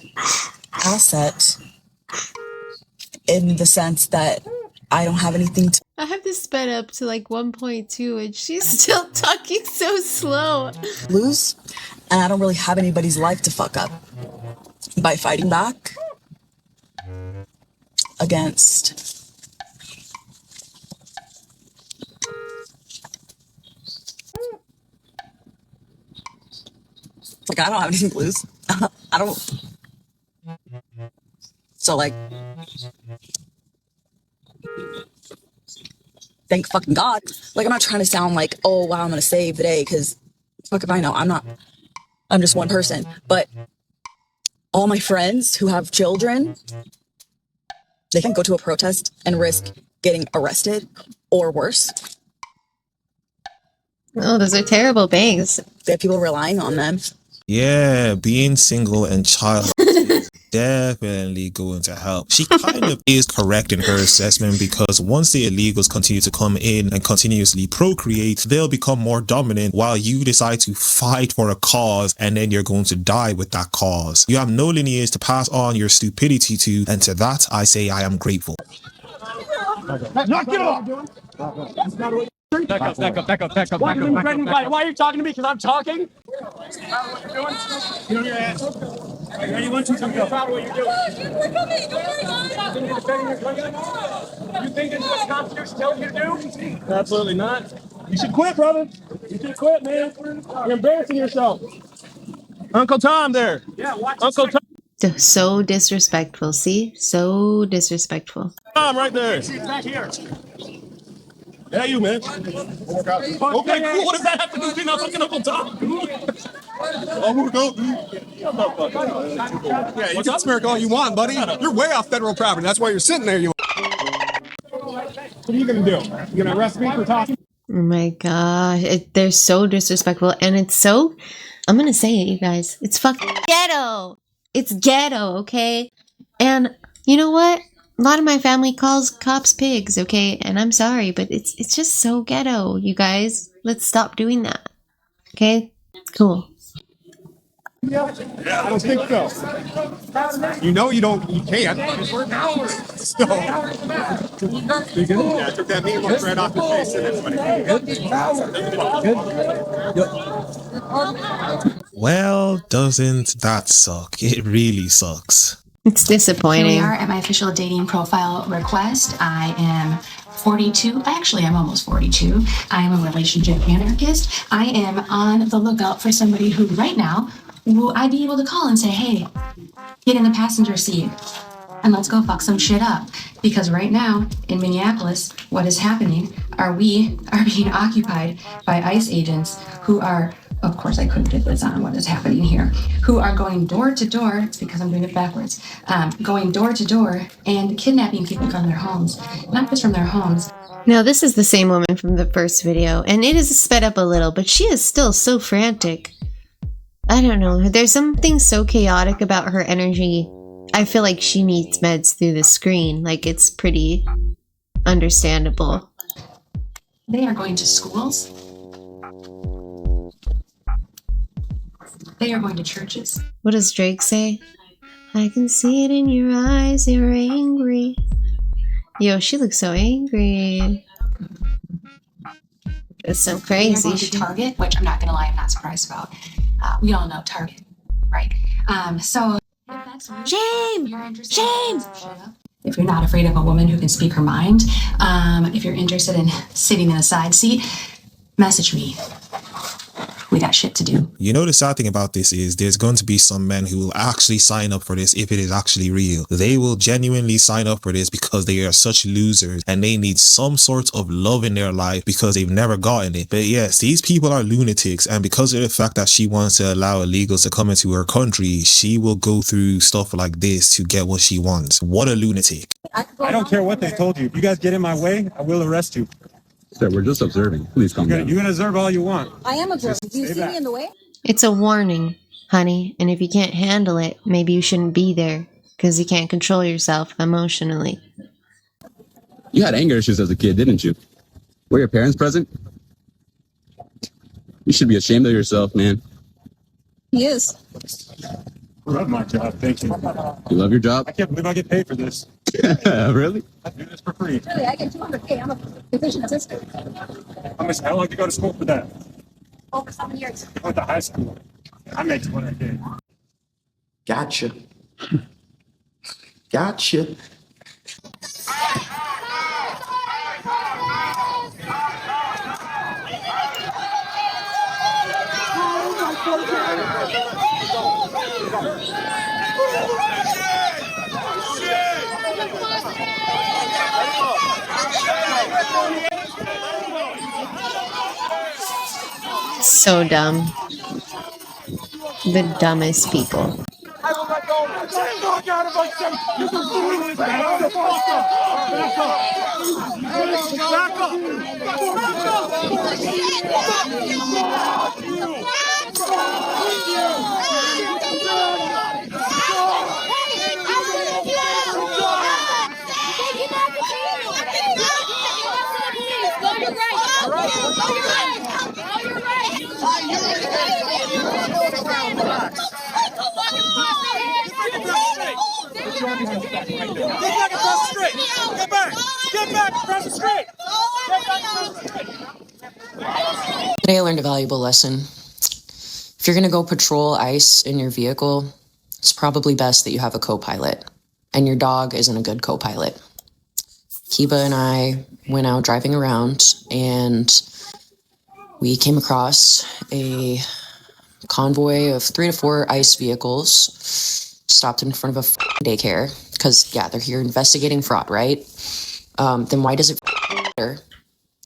asset in the sense that I don't have anything to I have this sped up to like 1.2 and she's still talking so slow. lose, and I don't really have anybody's life to fuck up by fighting back against like I don't have anything to lose. I don't. So like, thank fucking God. Like, I'm not trying to sound like, oh wow, I'm gonna save the day, because fuck if I know. I'm just one person. But all my friends who have children, they can go to a protest and risk getting arrested or worse. Oh, those are terrible bangs. They have people relying on them. Yeah, being single and childless is definitely going to help. She kind of is correct in her assessment, because once the illegals continue to come in and continuously procreate, they'll become more dominant while you decide to fight for a cause, and then you're going to die with that cause. You have no lineage to pass on your stupidity to, and to that I say I am grateful. Knock it off! Back up, back up, back up, back up, back up, back up. Why are you talking to me? Because I'm talking? You know what you're doing? Get on your ass. You want to come out what you're doing. You think this is what the Constitution tells you to do? Absolutely not. You should quit, brother. You should quit, man. You're embarrassing yourself. Uncle Tom there. Yeah, watch Uncle Tom. So disrespectful. See? So disrespectful. Tom right there. Back here. Yeah, you, man. Okay, cool. What does that have to do with being a fucking Uncle Tom? Oh, we're going. Yeah, you can smirk all you want, buddy. You're way off federal property. That's why you're sitting there. You. What are you gonna do? You gonna arrest me for talking? Oh my gosh. They're so disrespectful. And it's so... I'm gonna say it, you guys. It's fucking ghetto. It's ghetto, okay? And you know what? A lot of my family calls cops pigs, okay? And I'm sorry, but it's just so ghetto, you guys. Let's stop doing that. Okay? Cool. Yeah, I don't think so. You know you can't. So, yeah, I took that mean look right off your face and it's Well, doesn't that suck? It really sucks. It's disappointing. Here we are at my official dating profile request. I am 42. Actually, I'm almost 42. I am a relationship anarchist. I am on the lookout for somebody who right now will I be able to call and say, hey, get in the passenger seat and let's go fuck some shit up. Because right now in Minneapolis, what is happening are we are being occupied by ICE agents who are, of course I couldn't get this on what is happening here, who are going door to door, it's because I'm doing it backwards, going door to door and kidnapping people from their homes. Not just from their homes. Now, this is the same woman from the first video, and it is sped up a little, but she is still so frantic. I don't know, there's something so chaotic about her energy. I feel like she needs meds through the screen, like it's pretty understandable. They are going to schools. They are going to churches. What does Drake say? I can see it in your eyes, you're angry. Yo, she looks so angry. It's so crazy. They're going to Target, which I'm not going to lie, I'm not surprised about. We all know Target, right? So if that's shame, shame. If you're not afraid of a woman who can speak her mind, if you're interested in sitting in a side seat, message me. We got shit to do. You know, the sad thing about this is there's going to be some men who will actually sign up for this if it is actually real. They will genuinely sign up for this because they are such losers and they need some sort of love in their life because they've never gotten it. But yes, these people are lunatics, and because of the fact that she wants to allow illegals to come into her country, she will go through stuff like this to get what she wants. What a lunatic. I don't care what they told you. If you guys get in my way, I will arrest you. Sir, we're just observing. Please calm down. You can observe all you want. I am observing. Do you see me in the way? It's a warning, honey, and if you can't handle it, maybe you shouldn't be there, because you can't control yourself emotionally. You had anger issues as a kid, didn't you? Were your parents present? You should be ashamed of yourself, man. He is. I love my job, thank you. You love your job? I can't believe I get paid for this. Really? I do this for free. Really, I get $200K. I'm a physician assistant. How long did you go to school for that? Over 7 years. I went to high school. I make $200K. Gotcha. Gotcha. So dumb. The dumbest people. Get back across the street! Get back! Get back across the street! Get back across the street! Today I learned a valuable lesson. If you're going to go patrol ICE in your vehicle, it's probably best that you have a co-pilot. And your dog isn't a good co-pilot. Kiba and I went out driving around and we came across a convoy of 3 to 4 ICE vehicles stopped in front of a daycare because, yeah, they're here investigating fraud, right? Then why does it matter?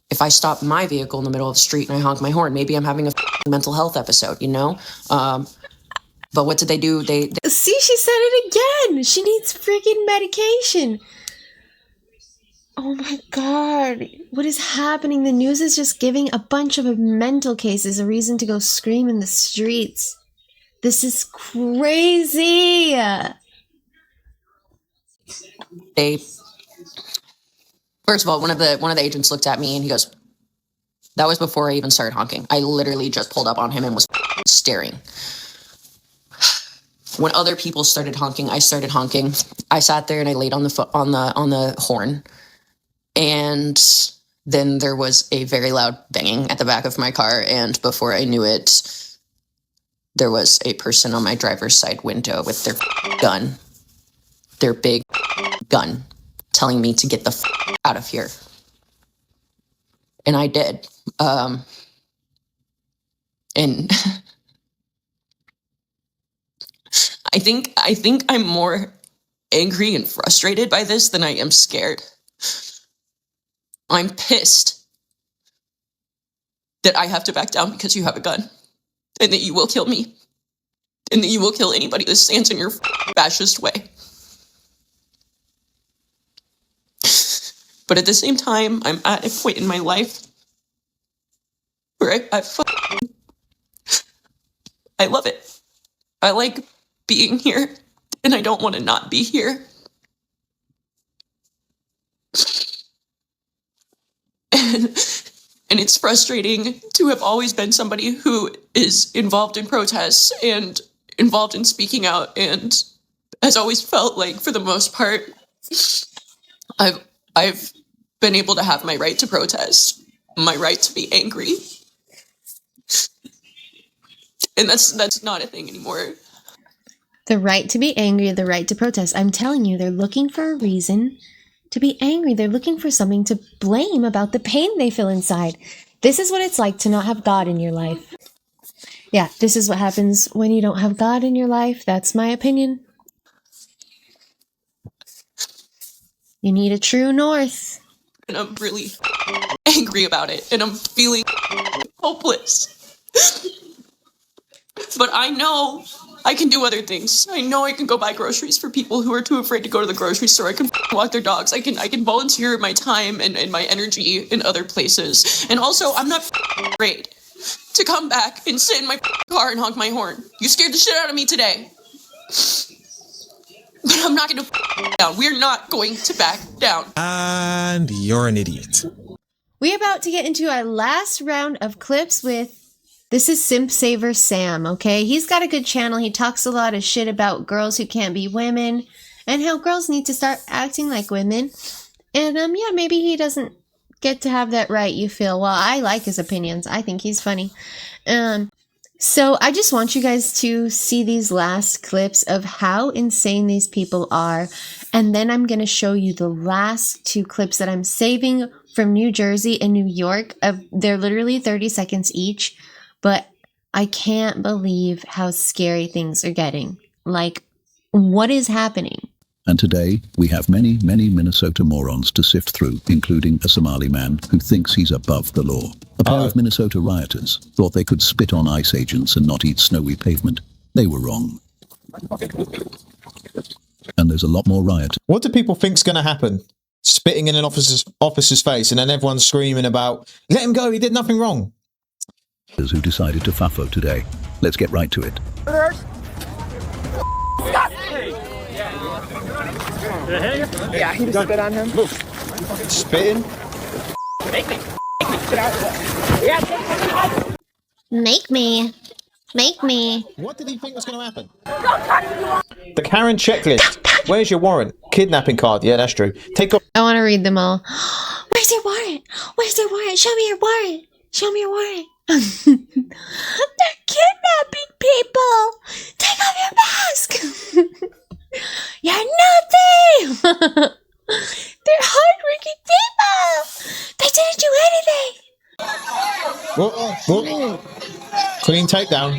If I stop my vehicle in the middle of the street and I honk my horn, maybe I'm having a mental health episode, you know? But what did they do? They See, she said it again. She needs freaking medication. Oh my god. What is happening? The news is just giving a bunch of mental cases a reason to go scream in the streets. This is crazy. They, first of all, one of the agents looked at me and he goes, that was before I even started honking. I literally just pulled up on him and was staring. When other people started honking, I started honking. I sat there and I laid on the horn. And then there was a very loud banging at the back of my car. And before I knew it, there was a person on my driver's side window with their gun, their big gun, telling me to get the out of here. And I did. And I think I'm more angry and frustrated by this than I am scared. I'm pissed that I have to back down because you have a gun, and that you will kill me, and that you will kill anybody that stands in your fascist way. But at the same time, I'm at a point in my life where I love it. I like being here, and I don't want to not be here. And it's frustrating to have always been somebody who is involved in protests and involved in speaking out, and has always felt like, for the most part, I've been able to have my right to protest, my right to be angry. And that's not a thing anymore. The right to be angry, the right to protest. I'm telling you, they're looking for a reason to be angry. They're looking for something to blame about the pain they feel inside. This is what it's like to not have God in your life. Yeah, this is what happens when you don't have God in your life. That's my opinion. You need a true north. And I'm really angry about it, and I'm feeling hopeless. But I know I can do other things. I know I can go buy groceries for people who are too afraid to go to the grocery store. I can walk their dogs. I can volunteer my time and my energy in other places. And also, I'm not afraid to come back and sit in my car and honk my horn. You scared the shit out of me today. But I'm not going to down. We're not going to back down. And you're an idiot. We're about to get into our last round of clips with, this is Simp Saver Sam, okay? He's got a good channel. He talks a lot of shit about girls who can't be women and how girls need to start acting like women. And yeah, maybe he doesn't get to have that right, you feel. Well, I like his opinions. I think he's funny. So I just want you guys to see these last clips of how insane these people are. And then I'm going to show you the last two clips that I'm saving from New Jersey and New York. They're literally 30 seconds each. But I can't believe how scary things are getting. Like, what is happening? And today, we have many, many Minnesota morons to sift through, including a Somali man who thinks he's above the law. A pair of Minnesota rioters thought they could spit on ICE agents and not eat snowy pavement. They were wrong. And there's a lot more riot. What do people think's going to happen? Spitting in an officer's face, and then everyone's screaming about, let him go, he did nothing wrong. Who decided to FAFO today. Let's get right to it. Yeah, he just spit on him. Spitting? Make me. Make me. What did he think was going to happen? The Karen checklist. Where's your warrant? Kidnapping card. Yeah, that's true. Take off. I want to read them all. Where's your warrant? Where's your warrant? Show me your warrant. Show me your warrant. They're kidnapping people. Take off your mask. You're nothing. They're hardworking people. They didn't do anything. Whoa. Clean takedown.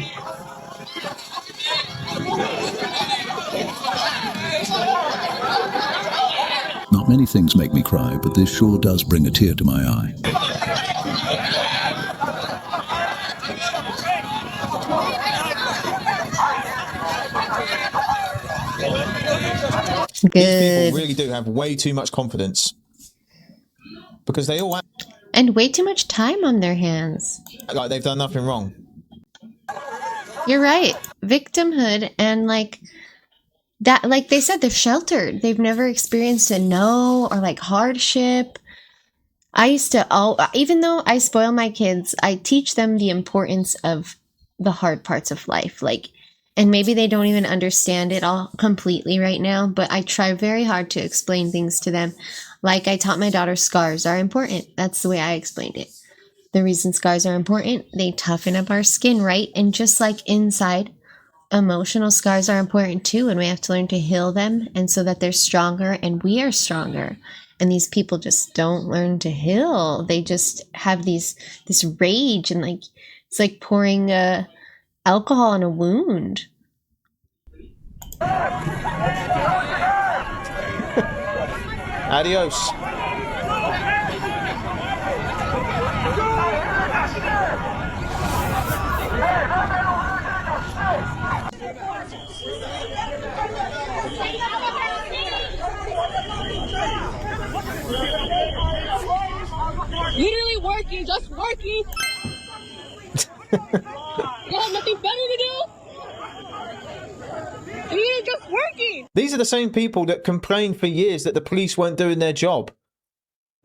Not many things make me cry, but this sure does bring a tear to my eye. Good. These people really do have way too much confidence. Because they all act and way too much time on their hands. like they've done nothing wrong. You're right. Victimhood and like that, like they said, they're sheltered. They've never experienced a no or like hardship. I used to, even though I spoil my kids, I teach them the importance of the hard parts of life. Like, and maybe they don't even understand it all completely right now, but I try very hard to explain things to them. Like I taught my daughter scars are important. That's the way I explained it. The reason scars are important, they toughen up our skin, right? And just like inside, emotional scars are important too, and we have to learn to heal them, and so that they're stronger and we are stronger. And these people just don't learn to heal. They just have this rage, and like it's like pouring alcohol on a wound. Adios. Literally working, just working. You have nothing better to do? You're just working. These are the same people that complained for years that the police weren't doing their job.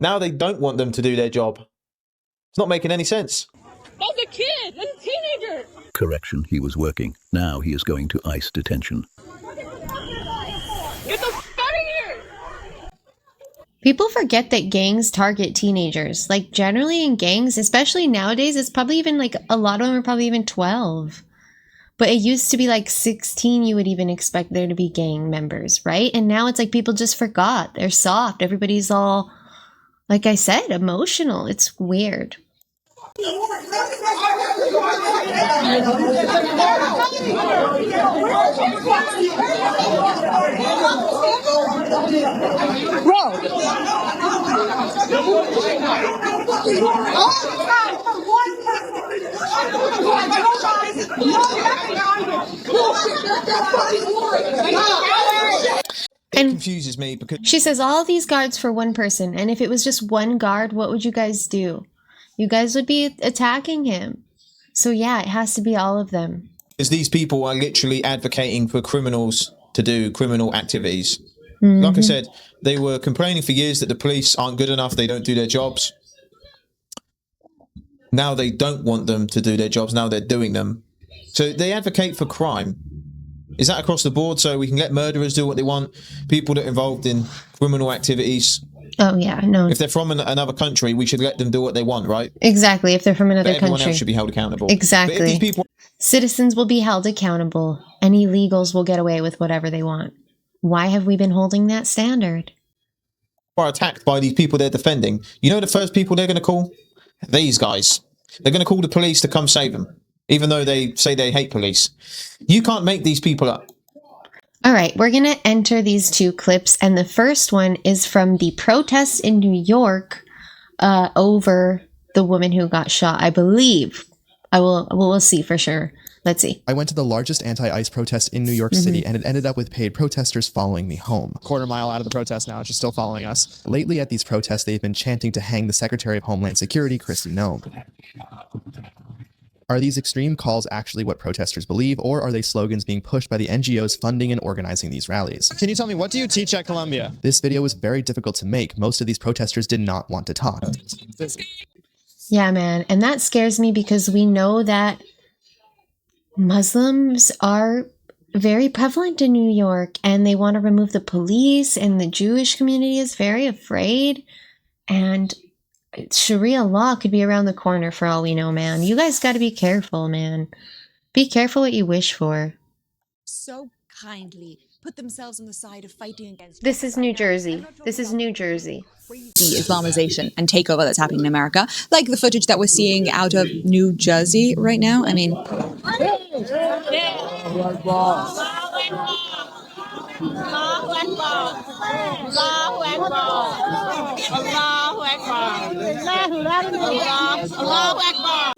Now they don't want them to do their job. It's not making any sense. That's a kid. That's a teenager. Correction, he was working. Now he is going to ICE detention. Get the f out of here. People forget that gangs target teenagers. Like generally in gangs, especially nowadays, it's probably even like a lot of them are probably even 12. But it used to be like 16 you would even expect there to be gang members, right? And now it's like people just forgot. They're soft. Everybody's all, like I said, emotional. It's weird. It confuses me because She says all these guards for one person, and if it was just one guard, what would you guys do? You guys would be attacking him. So yeah, it has to be all of them. these people are literally advocating for criminals to do criminal activities. Like I said, they were complaining for years that the police aren't good enough, they don't do their jobs. Now they don't want them to do their jobs, now they're doing them. So they advocate for crime. Is that across the board? So we can let murderers do what they want, people that are involved in criminal activities. Oh yeah, no. If they're from another country, we should let them do what they want, right? Exactly, if they're from another But everyone country. else should be held accountable. Exactly. But if these people Citizens will be held accountable, and illegals will get away with whatever they want. Why have we been holding that standard? are attacked by these people they're defending, you know the first people they're going to call? These guys. They're going to call the police to come save them, even though they say they hate police. You can't make these people up. All right, we're going to enter these two clips, and the first one is from the protests in New York over the woman who got shot, I believe. We'll see for sure. Let's see. I went to the largest anti-ICE protest in New York City, and it ended up with paid protesters following me home. Quarter mile out of the protest now, it's just still following us. Lately at these protests, they've been chanting to hang the Secretary of Homeland Security, Kristi Noem. Are these extreme calls actually what protesters believe, or are they slogans being pushed by the NGOs funding and organizing these rallies? Can you tell me, what do you teach at Columbia? This video was very difficult to make. Most of these protesters did not want to talk. Yeah, man. And that scares me because we know that Muslims are very prevalent in New York, and they want to remove the police, and the Jewish community is very afraid. And Sharia law could be around the corner for all we know, man. You guys got to be careful, man. Be careful what you wish for. So kindly put themselves on the side of fighting against. This is New Jersey. This is New Jersey. The Islamization and takeover that's happening in America, like the footage that we're seeing out of New Jersey right now. I mean,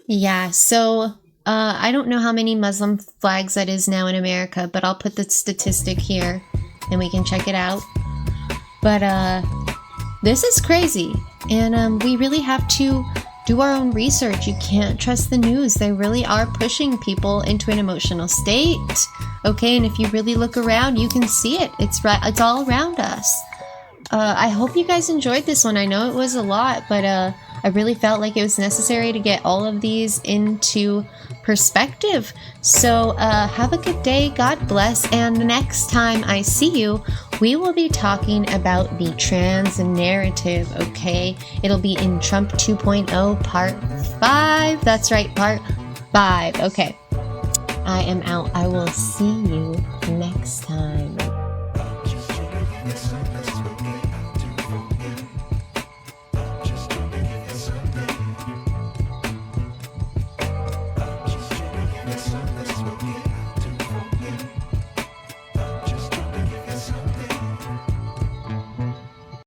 yeah, so I don't know how many Muslim flags that is now in America, but I'll put the statistic here and we can check it out. But this is crazy, and we really have to do our own research. You can't trust the news. They really are pushing people into an emotional state. Okay, and if you really look around, you can see it. It's all around us. I hope you guys enjoyed this one. I know it was a lot, but I really felt like it was necessary to get all of these into perspective. So have a good day, God bless, and the next time I see you, we will be talking about the trans narrative, okay? It'll be in Trump 2.0 part 5. That's right, part 5. Okay, I am out. I will see you next time.